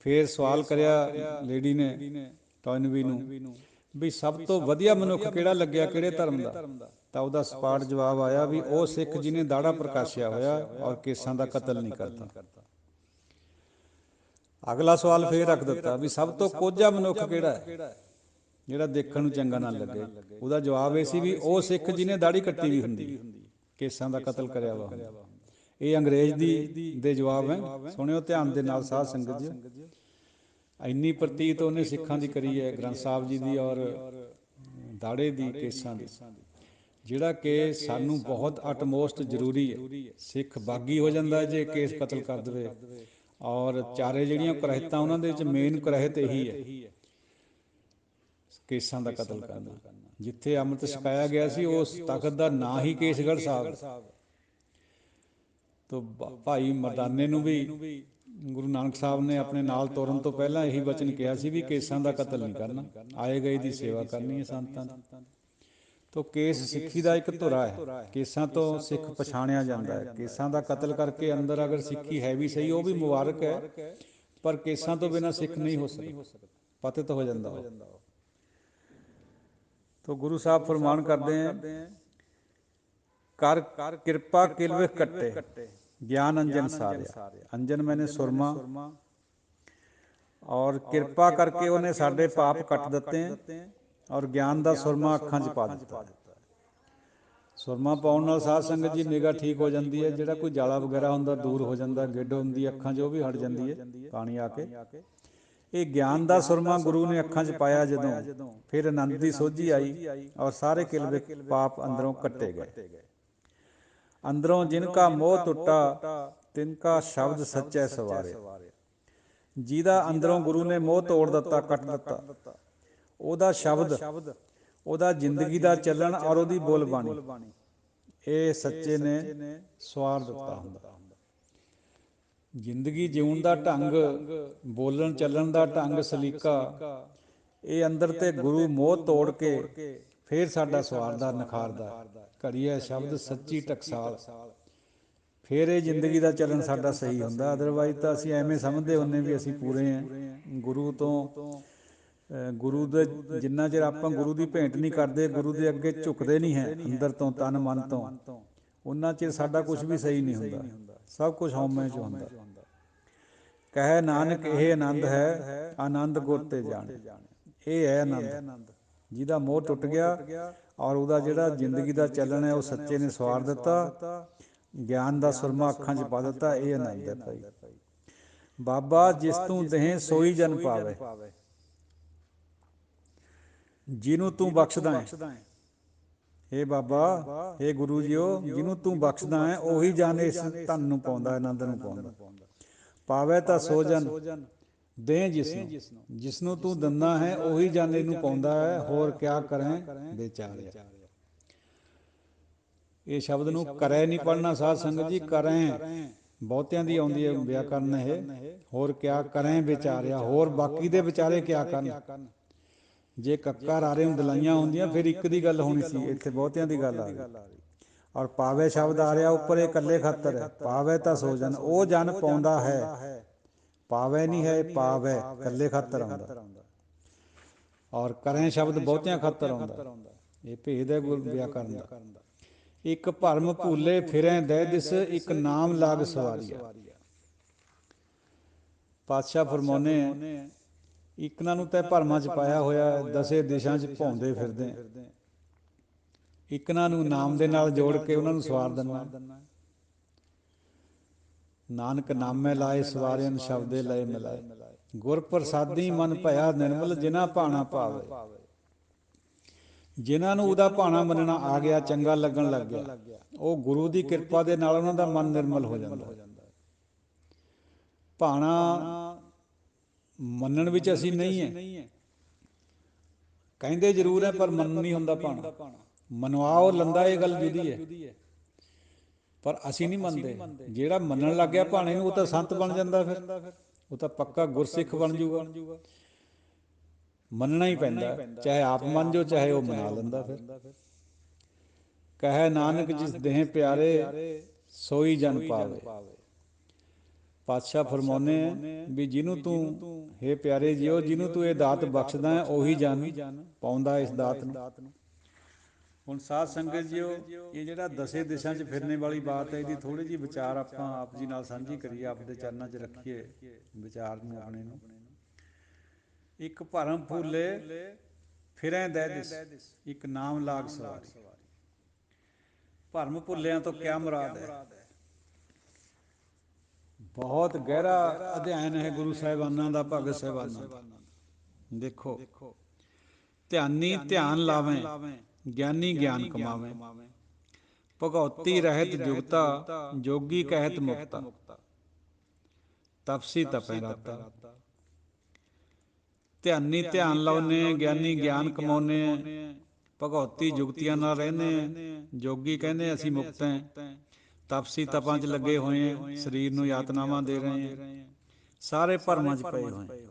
ਫਿਰ ਸਵਾਲ ਕਰਿਆ ਲੇਡੀ ਨੇ ਟਾਇਨਬੀ ਨੂੰ ਵੀ ਸਭ ਤੋਂ ਵਧੀਆ ਮਨੁੱਖ ਕਿਹੜਾ ਲੱਗਿਆ, ਕਿਹੜੇ ਧਰਮ ਦਾ। ਤਾਂ ਉਹਦਾ ਸਪਾਟ ਜਵਾਬ ਆਇਆ ਵੀ ਉਹ ਸਿੱਖ ਜਿਹਨੇ ਦਾੜਾ ਪ੍ਰਕਾਸ਼ਿਆ ਹੋਇਆ ਔਰ ਕੇਸਾਂ ਦਾ ਕਤਲ ਨਹੀਂ ਕਰਦਾ। ਅਗਲਾ ਸਵਾਲ ਫਿਰ ਰੱਖ ਦਿੱਤਾ ਵੀ ਸਭ ਤੋਂ ਕੋਝਾ ਮਨੁੱਖ ਕਿਹੜਾ ਹੈ, ਜਿਹੜਾ ਦੇਖਣ ਨੂੰ ਚੰਗਾ ਨਾ ਲੱਗੇ। ਉਹਦਾ ਜਵਾਬ ਇਹ ਸੀ ਵੀ ਉਹ ਸਿੱਖ ਜਿਹਨੇ ਦਾੜੀ ਕੱਟੀ ਵੀ ਹੁੰਦੀ, ਕੇਸਾਂ ਦਾ ਕਤਲ ਕਰਿਆ ਵਾ ਹੁੰਦਾ। ਇਹ ਅੰਗਰੇਜ਼ ਦੇ ਜਵਾਬ ਹੈ, ਸੁਣਿਓ ਧਿਆਨ ਦੇ ਨਾਲ ਸਾਧ ਸੰਗਤ ਜੀ। ਇੰਨੀ ਪ੍ਰਤੀਤ ਉਹਨੇ ਸਿੱਖਾਂ ਦੀ ਕਰੀ ਹੈ, ਗ੍ਰੰਥ ਸਾਹਿਬ ਜੀ ਦੀ ਔਰ ਦਾੜੇ ਦੀ, ਕੇਸਾਂ ਦੀ, ਜਿਹੜਾ ਕਿ ਸਾਨੂੰ ਬਹੁਤ ਅਟਮੋਸਟ ਜ਼ਰੂਰੀ ਹੈ। ਸਿੱਖ ਬਾਗੀ ਹੋ ਜਾਂਦਾ ਜੇ ਕੇਸ ਕਤਲ ਕਰ ਦੇਵੇ। ਔਰ ਚਾਰੇ ਜਿਹੜੀਆਂ ਕੁਰਹਿਤਾਂ ਉਹਨਾਂ ਦੇ ਵਿੱਚ ਮੇਨ ਕੁਰਹਿਤ ਇਹੀ ਹੈ, ਕੇਸਾਂ ਦਾ ਕਤਲ ਕਰਨਾ। ਜਿੱਥੇ ਅੰਮ੍ਰਿਤ ਛਕਾਇਆ ਗਿਆ ਸੀ ਉਸ ਤਖਤ ਦਾ ਨਾਂ ਹੀ ਕੇਸਗੜ੍ਹ ਸਾਹਿਬ। ਤੋ ਭਾਈ ਮਰਦਾਨੇ ਨੂੰ ਵੀ ਗੁਰੂ ਨਾਨਕ ਸਾਹਿਬ ਨੇ ਆਪਣੇ ਨਾਲ ਤੁਰਨ ਤੋਂ ਪਹਿਲਾਂ ਇਹੀ ਵਚਨ ਕਿਹਾ ਸੀ ਵੀ ਕੇਸਾਂ ਦਾ ਕਤਲ ਨਹੀਂ ਕਰਨਾ, ਆਏ ਗਏ ਦੀ ਸੇਵਾ ਕਰਨੀ ਹੈ ਸੰਤਾਂ ਦੀ। ਤੋ ਕੇਸ ਸਿੱਖੀ ਦਾ ਇੱਕ ਧੁਰਾ ਹੈ, ਕੇਸਾਂ ਤੋਂ ਸਿੱਖ ਪਛਾਣਿਆ ਜਾਂਦਾ ਹੈ। ਕੇਸਾਂ ਦਾ ਕਤਲ ਕਰਕੇ ਅੰਦਰ ਅਗਰ ਸਿੱਖੀ ਹੈ ਵੀ ਸਹੀ, ਉਹ ਵੀ ਮੁਬਾਰਕ ਹੈ, ਪਰ ਕੇਸਾਂ ਤੋਂ ਬਿਨਾਂ ਸਿੱਖ ਨਹੀਂ ਹੋ ਸਕਦਾ, ਪਤਿਤ ਹੋ ਜਾਂਦਾ ਉਹ। ਤੋ ਗੁਰੂ ਸਾਹਿਬ ਫਰਮਾਨ ਕਰਦੇ ਹੈ, ਕਰ ਕਿਰਪਾ ਕਿਲਵਿਖ ਕੱਟੇ, ਗਿਆਨ ਅੰਜਨ ਸਾਰਿਆ। ਅੰਜਨ ਮੈਨੇ ਸੁਰਮਾ, ਔਰ ਕਿਰਪਾ ਕਰਕੇ ਉਹਨੇ ਸਾਡੇ ਪਾਪ ਕੱਟ ਦਿੱਤੇ ਔਰ ਗਿਆਨ ਦਾ ਸੁਰਮਾ ਅੱਖਾਂ 'ਚ ਪਾ ਦਿੱਤਾ। ਸੁਰਮਾ ਪਾਉਣ ਨਾਲ ਸਾਧ ਸੰਗਤ ਜੀ ਨਿਗਾਹ ਠੀਕ ਹੋ ਜਾਂਦੀ ਹੈ। ਜਿਹੜਾ ਕੋਈ ਜਾਲਾ ਵਗੈਰਾ ਹੁੰਦਾ ਦੂਰ ਹੋ ਜਾਂਦਾ, ਗਿੱਡ ਹੁੰਦੀ ਅੱਖਾਂ 'ਚ ਉਹ ਵੀ ਹਟ ਜਾਂਦੀ ਹੈ ਪਾਣੀ ਆ ਕੇ। ਇਹ ਗਿਆਨ ਦਾ ਸੁਰਮਾ ਗੁਰੂ ਨੇ ਅੱਖਾਂ 'ਚ ਪਾਇਆ ਜਦੋਂ, ਫਿਰ ਆਨੰਦ ਦੀ ਸੋਝੀ ਆਈ ਔਰ ਸਾਰੇ ਕਿਲਵੇ ਪਾਪ ਅੰਦਰੋਂ ਕੱਟੇ ਗਏ। ਅੰਦਰੋਂ ਜਿਨ ਕਾ ਮੋਹ ਟੁੱਟਾ ਤਿਨ ਕਾ ਸ਼ਬਦ ਸੱਚੈ ਸਵਾਰਿਆ। ਜਿਹਦਾ ਅੰਦਰੋਂ ਗੁਰੂ ਨੇ ਮੋਹ ਤੋੜ ਦਿੱਤਾ, ਕੱਟ ਦਿੱਤਾ, ਉਹਦਾ ਸ਼ਬਦ, ਉਹਦਾ ਜ਼ਿੰਦਗੀ ਦਾ ਚੱਲਣ ਔਰ ਉਹਦੀ ਬੋਲ ਬਾਣੀ, ਇਹ ਸੱਚੇ ਨੇ ਸਵਾਰ ਦਿੱਤਾ ਹੁੰਦਾ। ਜ਼ਿੰਦਗੀ ਜਿਉਣ ਦਾ ਢੰਗ, ਬੋਲਣ ਚੱਲਣ ਦਾ ਢੰਗ, ਸਲੀਕਾ, ਇਹ ਅੰਦਰ ਤੇ ਗੁਰੂ ਮੋਹ ਤੋੜ ਕੇ ਫਿਰ ਸਾਡਾ ਸਵਾਰਦਾ, ਨਿਖਾਰਦਾ। ਘੜੀਏ ਸ਼ਬਦ ਸੱਚੀ ਟਕਸਾਲ, ਫਿਰ ਇਹ ਜ਼ਿੰਦਗੀ ਦਾ ਚੱਲਣ ਸਾਡਾ ਸਹੀ ਹੁੰਦਾ। ਅਦਰਵਾਈਜ਼ ਤਾਂ ਅਸੀਂ ਐਵੇਂ ਸਮਝਦੇ ਹੁੰਦੇ ਵੀ ਅਸੀਂ ਪੂਰੇ ਹਾਂ ਗੁਰੂ ਤੋਂ। ਗੁਰੂ ਦੇ ਜਿੰਨਾ ਚਿਰ ਆਪਾਂ ਗੁਰੂ ਦੀ ਭੇਂਟ ਨਹੀਂ ਕਰਦੇ, ਗੁਰੂ ਦੇ ਅੱਗੇ ਝੁਕਦੇ ਨਹੀਂ ਹੈ ਅੰਦਰ ਤੋਂ, ਤਨ ਮਨ ਤੋਂ, ਉਹਨਾਂ ਚਿਰ ਸਾਡਾ ਕੁਛ ਵੀ ਸਹੀ ਨਹੀਂ ਹੁੰਦਾ, ਸਭ ਕੁਛ ਹਉਮੈ 'ਚ ਹੁੰਦਾ। ਕਹੈ ਨਾਨਕ ਇਹ ਆਨੰਦ ਹੈ, ਆਨੰਦ ਗੁਰ ਤੇ ਜਾਣੇ। ਇਹ ਹੈ ਆਨੰਦ, ਜਿਹਦਾ ਮੋਹ ਟੁੱਟ ਗਿਆ ਔਰ ਉਹਦਾ ਜਿਹੜਾ ਜ਼ਿੰਦਗੀ ਦਾ ਚੱਲਣ ਹੈ ਉਹ ਸੱਚੇ ਨੇ ਸਵਾਰ ਦਿੱਤਾ, ਗਿਆਨ ਦਾ ਸੁਰਮਾ ਅੱਖਾਂ 'ਚ ਪਾ ਦਿੱਤਾ। ਇਹ ਆਨੰਦ ਹੈ ਭਾਈ। ਬਾਬਾ ਜਿਸ ਤੂੰ ਦੇਹ ਸੋਈ ਜਨ ਪਾਵੇ, ਜਿਹਨੂੰ ਤੂੰ ਬਖਸ਼ਦਾ ਹੈ। ਇਹ ਬਾਬਾ, ਇਹ ਗੁਰੂ ਜੀਓ, ਜਿਹਨੂੰ ਤੂੰ ਬਖਸ਼ਦਾ ਹੈ ਉਹੀ ਜਨ ਇਸ ਧਨ ਨੂੰ ਪਾਉਂਦਾ, ਆਨੰਦ ਨੂੰ ਪਾਉਂਦਾ। ਪਾਵੇ ਤਾਂ ਸੋ ਜਨ ਦੇਹ ਜਿਸਨੂੰ, ਜਿਸਨੂੰ ਤੂੰ ਦਿੰਦਾ ਹੈ ਉਹੀ ਜਨ ਇਹਨੂੰ ਪਾਉਂਦਾ ਹੈ। ਹੋਰ ਕਿਆ ਕਰੇ ਵਿਚਾਰਿਆ। ਇਹ ਸ਼ਬਦ ਨੂੰ ਕਰੇ ਨਹੀਂ ਪੜ੍ਹਨਾ ਸਾਧ ਸੰਗਤ ਜੀ, ਕਰੇ ਬਹੁਤਿਆਂ ਦੀ ਆਉਂਦੀ ਹੈ ਵਿਆਕਰਨ ਇਹ। ਹੋਰ ਕਿਆ ਕਰੇ ਵਿਚਾਰਿਆ, ਹੋਰ ਬਾਕੀ ਦੇ ਵਿਚਾਰੇ ਕਿਆ ਕਰਨ। ਜੇ ਕੱਕਾ ਰਾਰੇ ਨੂੰ ਦਲਾਈਆਂ ਹੁੰਦੀਆਂ ਫਿਰ ਇੱਕ ਦੀ ਗੱਲ ਹੋਣੀ ਸੀ, ਇੱਥੇ ਬਹੁਤਿਆਂ ਦੀ ਗੱਲ ਆ ਗਈ। ਔਰ ਪਾਵੇ ਸ਼ਬਦ ਆ ਰਿਹਾ ਉੱਪਰ, ਇਹ ਇਕੱਲੇ ਖਾਤਰ ਹੈ। ਪਾਵੇ ਤਾਂ ਸੋ ਜਨ, ਉਹ ਜਨ ਪਾਉਂਦਾ ਹੈ, ਪਾਵੇ ਨਹੀਂ ਹੈ, ਪਾਵੇ ਇਕੱਲੇ ਖਾਤਰ ਆਉਂਦਾ। ਔਰ ਕਰੇ ਸ਼ਬਦ ਬਹੁਤਿਆਂ ਖਾਤਰ ਆਉਂਦਾ। ਇਹ ਭੇਦ ਹੈ ਗੁਰ ਵਿਆਕਰਨ ਦਾ। ਇੱਕ ਭਰਮ ਭੂਲੇ ਫਿਰੈ ਦਹਿ ਦਿਸ, ਇੱਕ ਨਾਮ ਲਾਗ ਸਵਾਰੀਆ। ਪਾਤਸ਼ਾਹ ਫਰਮਾਉਂਦੇ ਹੈ, ਇਕਨਾਂ ਨੂੰ ਤੈ ਭਰਮਾਂ 'ਚ ਪਾਇਆ ਹੋਇਆ, ਦਸੇ ਦਿਸ਼ਾ 'ਚ ਭੌਂਦੇ ਫਿਰਦੇ, ਇਕਨਾਂ ਨੂੰ ਨਾਮ ਦੇ ਨਾਲ ਜੋੜ ਕੇ ਉਹਨਾਂ ਨੂੰ ਸਵਾਰ ਦਿੰਦਾ। ਨਾਨਕ ਨਾਮੈ ਲਾਏ ਸਵਾਰਿਆਨ, ਸ਼ਬਦੇ ਲਏ ਮਿਲਾਏ। ਗੁਰ ਪ੍ਰਸਾਦੀ ਮਨ ਭਇਆ ਨਿਰਮਲ, ਜਿਨ੍ਹਾਂ ਭਾਣਾ ਭਾਵੇ। ਜਿਨ੍ਹਾਂ ਨੂੰ ਉਹਦਾ ਭਾਣਾ ਮੰਨਣਾ ਆ ਗਿਆ, ਚੰਗਾ ਲੱਗਣ ਲੱਗ ਗਿਆ, ਉਹ ਗੁਰੂ ਦੀ ਕਿਰਪਾ ਦੇ ਨਾਲ ਉਹਨਾਂ ਦਾ ਮਨ ਨਿਰਮਲ ਹੋ ਜਾਂਦਾ। ਭਾਣਾ ਮੰਨਣ ਵਿੱਚ ਅਸੀਂ ਨਹੀਂ ਹੈ, ਕਹਿੰਦੇ ਜ਼ਰੂਰ ਹੈ ਪਰ ਮੰਨ ਨਹੀਂ ਹੁੰਦਾ ਭਾਣਾ। ਮਨਵਾਓ ਲੰਦਾ, ਇਹ ਗੱਲ ਜੁਦੀ ਹੈ, ਪਰ ਅਸੀਂ ਨਹੀਂ ਮੰਨਦੇ। ਜਿਹੜਾ ਮੰਨਣ ਲੱਗ ਗਿਆ ਭਾਣੇ ਨੂੰ ਉਹ ਤਾਂ ਸੰਤ ਬਣ ਜਾਂਦਾ, ਫਿਰ ਉਹ ਤਾਂ ਪੱਕਾ ਗੁਰਸਿੱਖ ਬਣ ਜੂਗਾ। ਮੰਨਣਾ ਹੀ ਪੈਂਦਾ, ਚਾਹੇ ਆਪ ਮੰਨ ਜਾਓ ਚਾਹੇ ਉਹ ਮਨਾ ਲੈਂਦਾ। ਫਿਰ ਕਹੈ ਨਾਨਕ ਜਿਸ ਦੇਹ ਪਿਆਰੇ, ਸੋਈ ਜਨ ਪਾਵੇ। ਪਾਤਸ਼ਾਹ ਫਰਮਾਉਂਦੇ ਹੈ ਵੀ ਜਿਹਨੂੰ ਤੂੰ, ਹੇ ਪਿਆਰੇ ਜੀਓ, ਜਿਹਨੂੰ ਤੂੰ ਇਹ ਦਾਤ ਬਖਸ਼ਦਾ ਹੈ ਉਹੀ ਜਨ ਪਾਉਂਦਾ ਇਸ ਦਾਤ ਨੂੰ। ਹੁਣ ਸਾਧ ਸੰਗਤ ਜੀਓ, ਇਹ ਜਿਹੜਾ ਦਸੇ ਦਿਸ਼ਾ 'ਚ ਫਿਰਨੇ ਵਾਲੀ ਬਾਤ ਹੈ, ਇਹਦੀ ਥੋੜ੍ਹੀ ਜਿਹੀ ਵਿਚਾਰ ਆਪਾਂ ਆਪ ਜੀ ਨਾਲ ਸਾਂਝੀ ਕਰੀਏ, ਆਪਦੇ ਚਰਨਾਂ 'ਚ ਰੱਖੀਏ ਵਿਚਾਰ ਨੂੰ ਆਪਣੇ ਨੂੰ। ਇੱਕ ਭਰਮ ਭੂਲੇ ਫਿਰੈ ਦਹਿ ਦਿਸ, ਇੱਕ ਨਾਮ ਲਾਗ ਸਵਾਰੀ। ਭਰਮ ਭੁੱਲਿਆਂ ਤੋਂ ਕਿਆ ਮੁਰਾਦ ਹੈ? ਬਹੁਤ ਗਹਿਰਾ ਅਧਿਐਨ ਹੈ ਗੁਰੂ ਸਾਹਿਬਾਨਾਂ ਦਾ, ਭਗਤ ਸਾਹਿਬਾਨਾਂ ਦਾ। ਦੇਖੋ, ਧਿਆਨੀ ਧਿਆਨ ਲਾਵੇਂ, ਗਿਆਨੀ ਗਿਆਨ ਕਮਾਵੇਂ। ਭਗਉਤੀ ਰਹਿਤ ਜੁਗਤਾ, ਜੋਗੀ ਕਹਿਤ ਮੁਕਤਾ। ਤਪਸੀ ਤਪੈ ਰਾਤਾ। ਧਿਆਨੀ ਧਿਆਨ ਲਾਉਂਦੇ, ਗਿਆਨੀ ਗਿਆਨ ਕਮਾਉਂਦੇ, ਭਗਉਤੀ ਜੁਗਤੀਆਂ ਨਾਲ ਰਹਿੰਦੇ, ਜੋਗੀ ਕਹਿੰਦੇ ਅਸੀਂ ਮੁਕਤ ਹਾਂ। ਤਪਸੀ ਤਪਾਂ 'ਚ ਲੱਗੇ ਹੋਏ ਆ, ਸਰੀਰ ਨੂੰ ਯਾਤਨਾਵਾਂ ਦੇ ਰਹੇ ਆ, ਸਾਰੇ ਭਰਮਾਂ 'ਚ ਪਏ ਹੋਏ।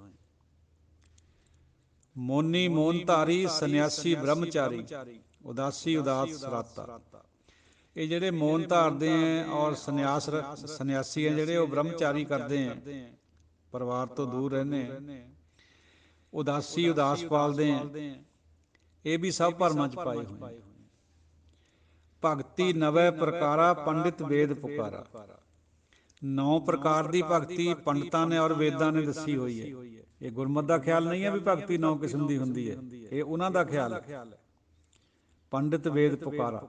ਮੋਨੀ ਮੋਨ ਧਾਰੀ, ਸੰਨਿਆਸੀ ਬ੍ਰਹਮਚਾਰੀ, ਉਦਾਸੀ ਉਦਾਸ ਸਰਾਤਾ। ਇਹ ਜਿਹੜੇ ਮੋਨ ਧਾਰਦੇ ਹੈ ਔਰ ਸੰਨਿਆਸੀ ਹੈ ਜਿਹੜੇ, ਉਹ ਬ੍ਰਹਮਚਾਰੀ ਕਰਦੇ ਹੈ, ਪਰਿਵਾਰ ਤੋਂ ਦੂਰ ਰਹਿੰਦੇ ਹੈ, ਉਦਾਸੀ ਉਦਾਸ ਪਾਲਦੇ ਹੈ, ਇਹ ਵੀ ਸਭ ਭਰਮਾਂ 'ਚ ਪਾਏ ਹੋਏ। ਭਗਤੀ ਨਵੈ ਪ੍ਰਕਾਰਾ, ਪੰਡਿਤ ਵੇਦ ਪੁਕਾਰਾ। 9 ਪ੍ਰਕਾਰ ਦੀ ਭਗਤੀ ਪੰਡਤਾਂ ਨੇ ਔਰ ਵੇਦਾਂ ਨੇ ਦੱਸੀ ਹੋਈ ਹੈ। ਇਹ ਗੁਰਮਤਿ ਦਾ ਖਿਆਲ ਨਹੀਂ ਹੈ ਵੀ ਭਗਤੀ 9 ਕਿਸਮ ਦੀ ਹੁੰਦੀ ਹੈ, ਇਹ ਉਹਨਾਂ ਦਾ ਖਿਆਲ ਹੈ। ਪੰਡਿਤ ਵੇਦ ਪੁਕਾਰਾ,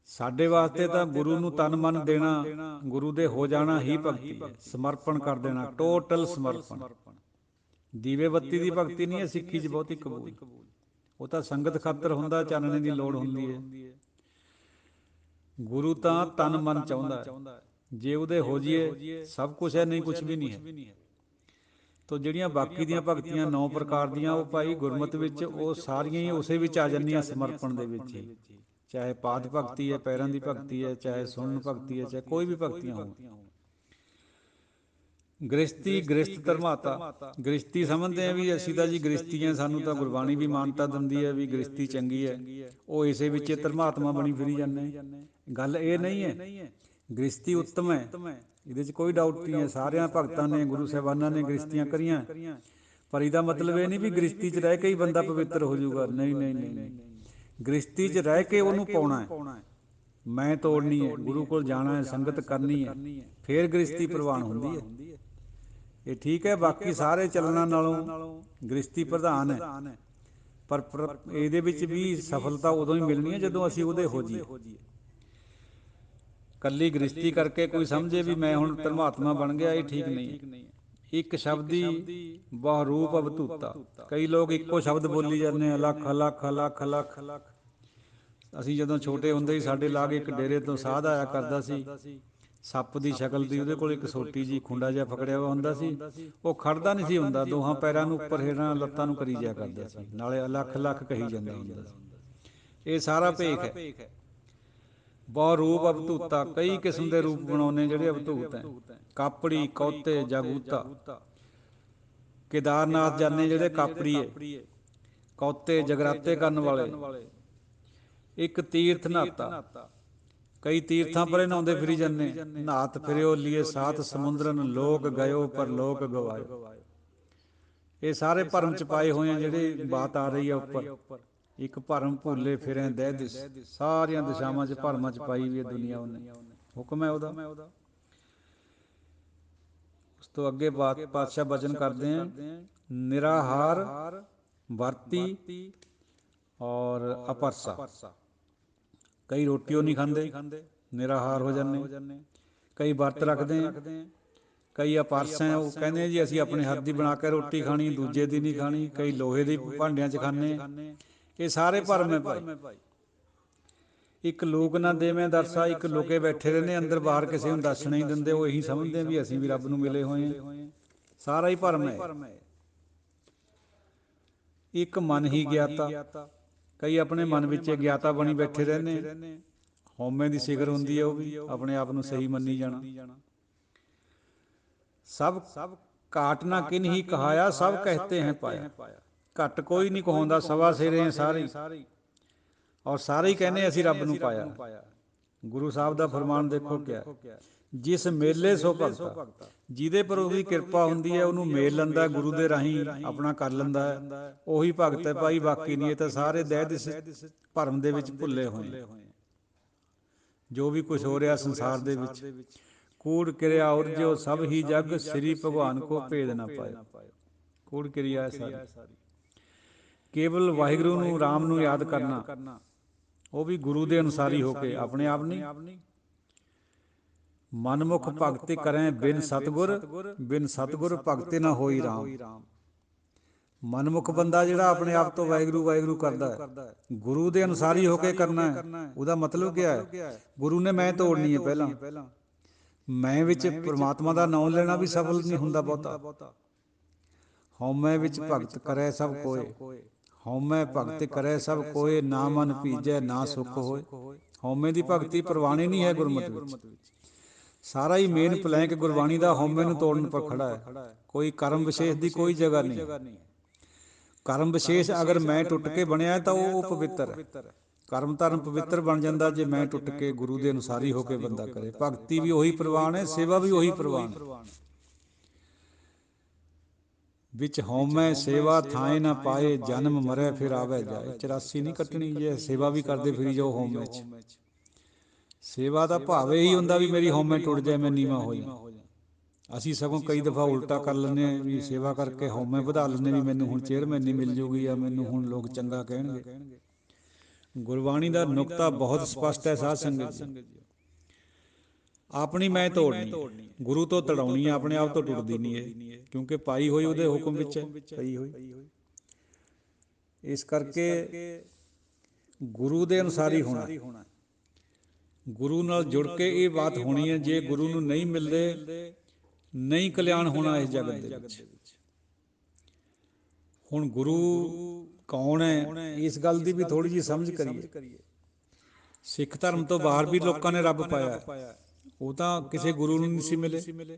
ਸਾਡੇ ਵਾਸਤੇ ਤਾਂ ਗੁਰੂ ਨੂੰ ਤਨ ਮਨ ਦੇਣਾ, ਗੁਰੂ ਦੇ ਹੋ ਜਾਣਾ ਹੀ ਭਗਤੀ ਹੈ। ਸਮਰਪਣ ਕਰ ਦੇਣਾ, ਟੋਟਲ ਸਮਰਪਣ। ਦੀਵੇ ਬੱਤੀ ਦੀ ਭਗਤੀ ਨਹੀਂ ਹੈ ਸਿੱਖੀ 'ਚ ਬਹੁਤੀ ਕਬੂਲ। ਉਹ ਤਾਂ ਸੰਗਤ ਖਾਤਰ ਹੁੰਦਾ, ਚਾਨਣੇ ਦੀ ਲੋੜ ਹੁੰਦੀ ਹੈ। ਗੁਰੂ ਤਾਂ ਤਨ ਮਨ ਚਾਹੁੰਦਾ ਹੈ। ਜੇ ਉਹਦੇ ਹੋ ਜਾਈਏ ਸਭ ਕੁਛ ਹੈ, ਨਹੀਂ ਕੁਛ ਵੀ ਨਹੀਂ ਹੈ। ਤੋ ਜਿਹੜੀਆਂ ਬਾਕੀ ਦੀਆਂ ਭਗਤੀਆਂ 9 ਪ੍ਰਕਾਰ ਦੀਆਂ, ਉਹ ਭਾਈ ਗੁਰਮਤਿ ਵਿੱਚ ਉਹ ਸਾਰੀਆਂ ਹੀ ਉਸੇ ਵਿੱਚ ਆ ਜਾਂਦੀਆਂ, ਸਮਰਪਣ ਦੇ ਵਿੱਚ ਹੀ। ਚਾਹੇ ਪਾਦ ਭਗਤੀ ਹੈ, ਪੈਰਾਂ ਦੀ ਭਗਤੀ ਹੈ, ਚਾਹੇ ਸੁਣਨ ਭਗਤੀ ਹੈ, ਚਾਹੇ ਕੋਈ ਵੀ ਭਗਤੀਆਂ ਹੋਣ। ਗ੍ਰਸਤੀ, ਗ੍ਰਸਤ ਧਰਮਾਤਾ। ਗ੍ਰਸਤੀ ਸਮਝਦੇ ਆ ਵੀ ਅਸੀਂ ਤਾਂ ਜੀ ਗ੍ਰਸਤੀ ਹਾਂ, ਸਾਨੂੰ ਤਾਂ ਗੁਰਬਾਣੀ ਵੀ ਮਾਨਤਾ ਦਿੰਦੀ ਹੈ ਵੀ ਗ੍ਰਸਤੀ ਚੰਗੀ ਹੈ। ਉਹ ਇਸੇ ਵਿੱਚ ਧਰਮਾਤਮਾ ਬਣੀ ਫਿਰੀ ਜਾਂਦੇ। ਗੱਲ ਇਹ ਨਹੀਂ ਹੈ, ਗ੍ਰਸਤੀ ਉੱਤਮ ਹੈ, ਇਹਦੇ 'ਚ ਕੋਈ ਡਾਊਟ ਨਹੀਂ ਹੈ। ਸਾਰਿਆਂ ਭਗਤਾਂ ਨੇ, ਗੁਰੂ ਸਾਹਿਬਾਨਾਂ ਨੇ ਗ੍ਰਸਤੀਆਂ ਕਰੀਆਂ, ਪਰ ਇਹਦਾ ਮਤਲਬ ਇਹ ਨਹੀਂ ਵੀ ਗ੍ਰਸਤੀ 'ਚ ਰਹਿ ਕੇ ਹੀ ਬੰਦਾ ਪਵਿੱਤਰ ਹੋ ਜਾਊਗਾ। ਨਹੀਂ ਨਹੀਂ ਨਹੀਂ, ਗ੍ਰਸਤੀ 'ਚ ਰਹਿ ਕੇ ਉਹਨੂੰ ਪਾਉਣਾ ਹੈ, ਮੈਂ ਤੋੜਨੀ ਹੈ, ਗੁਰੂ ਕੋਲ ਜਾਣਾ ਹੈ, ਸੰਗਤ ਕਰਨੀ ਹੈ, ਫਿਰ ਗ੍ਰਸਤੀ ਪ੍ਰਵਾਨ ਹੁੰਦੀ ਹੈ। ਇਹ ਠੀਕ ਹੈ, ਬਾਕੀ ਸਾਰੇ ਚੱਲਣਾ ਨਾਲੋਂ ਗ੍ਰਸਤੀ ਪ੍ਰਧਾਨ ਹੈ, ਪਰ ਇਹਦੇ ਵਿੱਚ ਵੀ ਸਫਲਤਾ ਉਦੋਂ ਹੀ ਮਿਲਣੀ ਹੈ ਜਦੋਂ ਅਸੀਂ ਉਹਦੇ ਹੋ ਜਾਈਏ। ਕੱਲੀ ਗ੍ਰਸਤੀ ਕਰਕੇ ਕੋਈ ਸਮਝੇ ਵੀ ਮੈਂ ਹੁਣ ਧਰਮਾਤਮਾ ਬਣ ਗਿਆ, ਇਹ ਠੀਕ ਨਹੀਂ ਹੈ। ਇੱਕ ਸ਼ਬਦੀ ਬਹੁ ਰੂਪ ਅਵਧੂਤਾ। ਕਈ ਲੋਕ ਇੱਕੋ ਸ਼ਬਦ ਬੋਲੀ ਜਾਂਦੇ, ਅਲੱਖ ਅਲੱਖ ਅਲੱਖ ਅਲੱਖ। ਅਸੀਂ ਜਦੋਂ ਛੋਟੇ ਹੁੰਦੇ ਸੀ, ਸਾਡੇ ਲਾਗ ਇੱਕ ਡੇਰੇ ਤੋਂ ਸਾਧ ਆਇਆ ਕਰਦਾ ਸੀ, ਸੱਪ ਦੀ ਸ਼ਕਲ ਦੀ, ਉਹਦੇ ਕੋਲ ਇੱਕ ਛੋਟੀ ਜਿਹੀ ਖੁੰਡਾ ਜਿਹਾ ਫਕੜਿਆ ਹੋਇਆ ਹੁੰਦਾ ਸੀ। ਉਹ ਖੜਦਾ ਨਹੀਂ ਸੀ ਹੁੰਦਾ, ਦੋਹਾਂ ਪੈਰਾਂ ਨੂੰ ਉੱਪਰ ਹੇਠਾਂ ਲੱਤਾਂ ਨੂੰ ਕਰੀ ਜਾਇਆ ਕਰਦਾ ਸੀ, ਨਾਲੇ ਅਲੱਖ ਅਲੱਖ ਕਹੀ ਜਾਂਦਾ ਹੁੰਦਾ ਸੀ। ਇਹ ਸਾਰਾ ਭੇਖ ਹੈ। ਬਹੁ ਰੂਪ ਅਵਧੂਤਾ, ਕਈ ਕਿਸਮ ਦੇ ਰੂਪ ਬਣਾਉਂਦੇ ਜਿਹੜੇ ਅਵਧੂਤ ਹੈ। ਕਾਪੜੀ, ਕੌਤੇ, ਜਾਗੂਤਾ। ਕੇਦਾਰਨਾਥ ਜਾਂਦੇ ਜਿਹੜੇ ਕਾਪੜੀਏ, ਕੌਤੇ ਜਗਰਾਤੇ ਕਰਨ ਵਾਲੇ। ਇੱਕ ਤੀਰਥ ਨਾਤਾ, ਕਈ ਤੀਰਥਾਂ ਪਰੇ ਨਹਾਉਂਦੇ ਫਿਰੀ ਜਾਂਦੇ। ਨਾਥ ਫਿਰਿਓ ਲੀਏ ਸਾਤ ਸਮੁੰਦਰਨ, ਲੋਕ ਗਇਓ ਪਰ ਲੋਕ ਗਵਾਇਓ। ਇਹ ਸਾਰੇ ਭਰਮ ਚ ਪਾਏ ਹੋਏ ਆ, ਜਿਹੜੇ ਬਾਤ ਆ ਰਹੀ ਹੈ ਉੱਪਰ। ਇੱਕ ਭਰਮ ਭੁੱਲੇ ਫਿਰੈਂ ਦਹਿ ਦਿਸ, ਸਾਰੀਆਂ ਦਿਸ਼ਾਵਾਂ 'ਚ ਭਰਮਾਂ 'ਚ ਪਾਈ ਵੀ ਦੁਨੀਆ ਉਹਨੇ, ਹੁਕਮ ਹੈ ਉਹਦਾ। ਉਸ ਤੋਂ ਅੱਗੇ ਪਾਤਸ਼ਾਹ ਬਚਨ ਕਰਦੇ हैं, ਨਿਰਾਹਾਰ, ਵਰਤੀ ਔਰ ਅਪਰਸਾ। ਕਈ ਰੋਟੀ ਨਹੀਂ ਖਾਂਦੇ, ਨਿਰਾਹਾਰ ਹੋ ਜਾਂਦੇ। ਕਈ ਵਰਤ ਰੱਖਦੇ ਆ, ਕਈ ਅਪਰਸ ਹੈ, ਉਹ ਕਹਿੰਦੇ ਜੀ ਅਸੀਂ ਆਪਣੇ ਹੱਥ ਦੀ ਬਣਾ ਕੇ ਰੋਟੀ ਖਾਣੀ, ਦੂਜੇ ਦੀ ਨਹੀਂ ਖਾਣੀ। ਕਈ ਲੋਹੇ ਦੀ ਭਾਂਡਿਆਂ 'ਚ ਖਾਂਦੇ। ਇਹ ਸਾਰੇ ਭਰਮ ਹੈ ਭਾਈ। ਇੱਕ ਲੋਕ ਨਾ ਦੇਵੇਂ ਦਰਸਾ, ਇੱਕ ਲੁਕੇ ਬੈਠੇ ਰਹਿੰਦੇ ਅੰਦਰ ਬਾਹਰ, ਕਿਸੇ ਨੂੰ ਦੱਸਣਾ ਹੀ ਦਿੰਦੇ। ਉਹ ਇਹੀ ਸਮਝਦੇ ਵੀ ਅਸੀਂ ਵੀ ਰੱਬ ਨੂੰ ਮਿਲੇ ਹੋਏ ਹਾਂ, ਸਾਰਾ ਹੀ ਭਰਮ ਹੈ। ਇੱਕ ਮਨ ਹੀ ਗਿਆਤਾ, ਕਈ ਆਪਣੇ ਮਨ ਵਿੱਚ ਗਿਆਤਾ ਬਣੀ ਬੈਠੇ ਰਹਿੰਦੇ। ਹਉਮੈ ਦੀ ਸਿਖਰ ਹੁੰਦੀ ਹੈ, ਉਹ ਵੀ ਆਪਣੇ ਆਪ ਨੂੰ ਸਹੀ ਮੰਨੀ ਜਾਣਾ। ਸਭ ਘਾਟ ਨਾ ਕਿਨ ਹੀ ਕਹਾਇਆ, ਸਭ ਕਹਿਤੇ ਹੈ ਪਾਇਆ। ਘੱਟ ਕੋਈ ਨਹੀਂ ਕਹਾਉਂਦਾ, ਸਵਾ ਸਿਰੇ ਹੈ ਸਾਰੇ, ਔਰ ਸਾਰੇ ਹੀ ਕਹਿੰਦੇ ਅਸੀਂ ਰੱਬ ਨੂੰ ਪਾਇਆ। ਗੁਰੂ ਸਾਹਿਬ ਦਾ ਫਰਮਾਨ ਦੇਖੋ ਕਿਆ, ਜਿਸ ਮੇਲੇ ਸੋ ਭਗਤਾ। ਜਿਹਦੇ ਪਰ ਉਹਦੀ ਕਿਰਪਾ ਹੁੰਦੀ ਹੈ, ਉਹਨੂੰ ਮੇਲ ਲੈਂਦਾ ਗੁਰੂ ਦੇ ਰਾਹੀਂ, ਆਪਣਾ ਕਰ ਲੈਂਦਾ ਹੈ, ਉਹੀ ਭਗਤ ਹੈ ਭਾਈ। ਬਾਕੀ ਨਹੀਂ, ਇਹ ਤਾਂ ਸਾਰੇ ਦਹਿ ਦਿਸ ਭਰਮ ਦੇ ਵਿੱਚ ਭੁੱਲੇ ਹੋਏ। ਜੋ ਵੀ ਕੁਛ ਹੋ ਰਿਹਾ ਸੰਸਾਰ ਦੇ ਵਿੱਚ, ਕੂੜ ਕਿਰਿਆ ਉਰਜਿਓ ਸਭ ਹੀ ਜਗ, ਸ੍ਰੀ ਭਗਵਾਨ ਕੋ ਭੇਦ ਨਾ ਪਾਇਓ। ਕੂੜ ਕਿਰਿਆ ਹੈ ਸਾਰੀ। ਕੇਵਲ ਵਾਹਿਗੁਰੂ ਨੂੰ, ਰਾਮ ਨੂੰ ਯਾਦ ਕਰਨਾ, ਉਹ ਵੀ ਗੁਰੂ ਦੇ ਅਨੁਸਾਰੀ ਹੋ ਕੇ, ਆਪਣੇ ਆਪ ਨਹੀਂ। ਮਨਮੁਖ ਭਗਤਿ ਕਰੈ ਬਿਨ ਸਤਿਗੁਰ, ਬਿਨ ਸਤਿਗੁਰ ਭਗਤਿ ਨਾ ਹੋਈ ਰਾਮ। ਮਨਮੁਖ ਬੰਦਾ ਜਿਹੜਾ ਆਪਣੇ ਆਪ ਤੋਂ ਵਾਹਿਗੁਰੂ ਵਾਹਿਗੁਰੂ ਕਰਦਾ ਹੈ, ਗੁਰੂ ਦੇ ਅਨੁਸਾਰੀ ਹੋ ਕੇ ਕਰਨਾ ਹੈ। ਉਹਦਾ ਮਤਲਬ ਕਿਆ ਹੈ? ਗੁਰੂ ਨੇ ਮੈਂ ਤੋੜਨੀ ਹੈ ਪਹਿਲਾਂ। ਮੈਂ ਵਿੱਚ ਪਰਮਾਤਮਾ ਦਾ ਨਾਮ ਲੈਣਾ ਵੀ ਸਫਲ ਨਹੀਂ ਹੁੰਦਾ ਬਹੁਤਾ। ਹਉਮੈ ਵਿੱਚ ਭਗਤ ਕਰੈ ਸਭ ਕੋਏ, ਹਉਮੈ ਭਗਤ ਕਰੈ ਸਭ ਕੋਏ, ਨਾ ਮਨ ਭੀਜੈ ਨਾ ਸੁਖ ਹੋਏ। ਹਉਮੈ ਦੀ ਭਗਤੀ ਪ੍ਰਵਾਨੀ ਨਹੀਂ ਹੈ ਗੁਰਮਤਿ ਵਿੱਚ। ਸਾਰਾ ਹੀ ਮੇਨ ਪਲੈਂਕ ਗੁਰਬਾਣੀ ਦਾ ਹਉਮੈ ਨੂੰ ਤੋੜਨ ਪਰ ਖੜਾ ਹੈ। ਕੋਈ ਕਰਮ ਵਿਸ਼ੇਸ਼ ਦੀ ਕੋਈ ਜਗ੍ਹਾ ਨਹੀਂ। ਕਰਮ ਵਿਸ਼ੇਸ਼ ਅਗਰ ਮੈਂ ਟੁੱਟ ਕੇ ਬਣਿਆ ਤਾਂ ਉਹ ਪਵਿੱਤਰ ਹੈ। ਕਰਮ ਧਰਮ ਪਵਿੱਤਰ ਬਣ ਜਾਂਦਾ ਜੇ ਮੈਂ ਟੁੱਟ ਕੇ ਗੁਰੂ ਦੇ ਅਨੁਸਾਰੀ ਹੋ ਕੇ ਬੰਦਾ ਕਰੇ। ਭਗਤੀ ਵੀ ਉਹੀ ਪ੍ਰਵਾਨ ਹੈ, ਸੇਵਾ ਵੀ ਉਹੀ ਪ੍ਰਵਾਨ ਹੈ। ਵਿੱਚ ਹਉਮੈ ਸੇਵਾ ਥਾਏ ਨਾ ਪਾਏ, ਜਨਮ ਮਰੈ ਫਿਰ ਆਵੈ ਜਾਏ। 84 ਨਹੀਂ ਕੱਟਣੀ ਜੇ ਸੇਵਾ ਵੀ ਕਰਦੇ ਫਿਰੀ ਜਾਓ ਹਉਮੈ 'ਚ। ਸੇਵਾ ਦਾ ਭਾਵ ਇਹੀ ਹੁੰਦਾ ਵੀ ਮੇਰੀ ਹਉਮੈ ਟੁੱਟ ਜਾਏ, ਮੈਂ ਨੀਵਾਂ ਹੋ ਜਾ। ਅਸੀਂ ਸਗੋਂ ਕਈ ਦਫਾ ਉਲਟਾ ਕਰ ਲੈਂਦੇ ਹਾਂ ਵੀ ਸੇਵਾ ਕਰਕੇ ਹਉਮੈ ਵਧਾ ਲੈਂਦੇ ਵੀ ਮੈਨੂੰ ਹੁਣ ਚੇਅਰਮੈਨੀ ਮਿਲ ਜੂਗੀ, ਜਾਂ ਮੈਨੂੰ ਹੁਣ ਲੋਕ ਚੰਗਾ ਕਹਿਣਗੇ। ਗੁਰਬਾਣੀ ਦਾ ਨੁਕਤਾ ਬਹੁਤ ਸਪਸ਼ਟ ਹੈ ਸਾਧ ਸੰਗਤ ਜੀ। ਆਪਣੀ ਮੈਂ ਤੋੜਨੀ, ਗੁਰੂ ਤੋਂ ਤੜਾਉਣੀ ਹੈ, ਆਪਣੇ ਆਪ ਤੋਂ ਟੁੱਟਦੀ ਨਹੀਂ ਹੈ, ਕਿਉਂਕਿ ਪਾਈ ਹੋਈ ਉਹਦੇ ਹੁਕਮ ਵਿੱਚ ਹੈ, ਪਈ ਹੋਈ। ਇਸ ਕਰਕੇ ਗੁਰੂ ਦੇ ਅਨੁਸਾਰ ਹੀ ਹੋਣਾ, ਗੁਰੂ ਨਾਲ ਜੁੜ ਕੇ ਇਹ ਬਾਤ ਹੋਣੀ ਹੈ। ਜੇ ਗੁਰੂ ਨੂੰ ਨਹੀਂ ਮਿਲਦੇ, ਨਹੀਂ ਕਲਿਆਣ ਹੋਣਾ ਇਸ ਜਗਤ ਦੇ ਵਿੱਚ। ਹੁਣ ਗੁਰੂ ਕੌਣ ਹੈ, ਇਸ ਗੱਲ ਦੀ ਵੀ ਥੋੜ੍ਹੀ ਜਿਹੀ ਸਮਝ ਕਰੀਏ। ਸਿੱਖ ਧਰਮ ਤੋਂ ਬਾਹਰ ਵੀ ਲੋਕਾਂ ਨੇ ਰੱਬ ਪਾਇਆ, ਉਹ ਤਾਂ ਕਿਸੇ ਗੁਰੂ ਨੂੰ ਨਹੀਂ ਸੀ ਮਿਲੇ।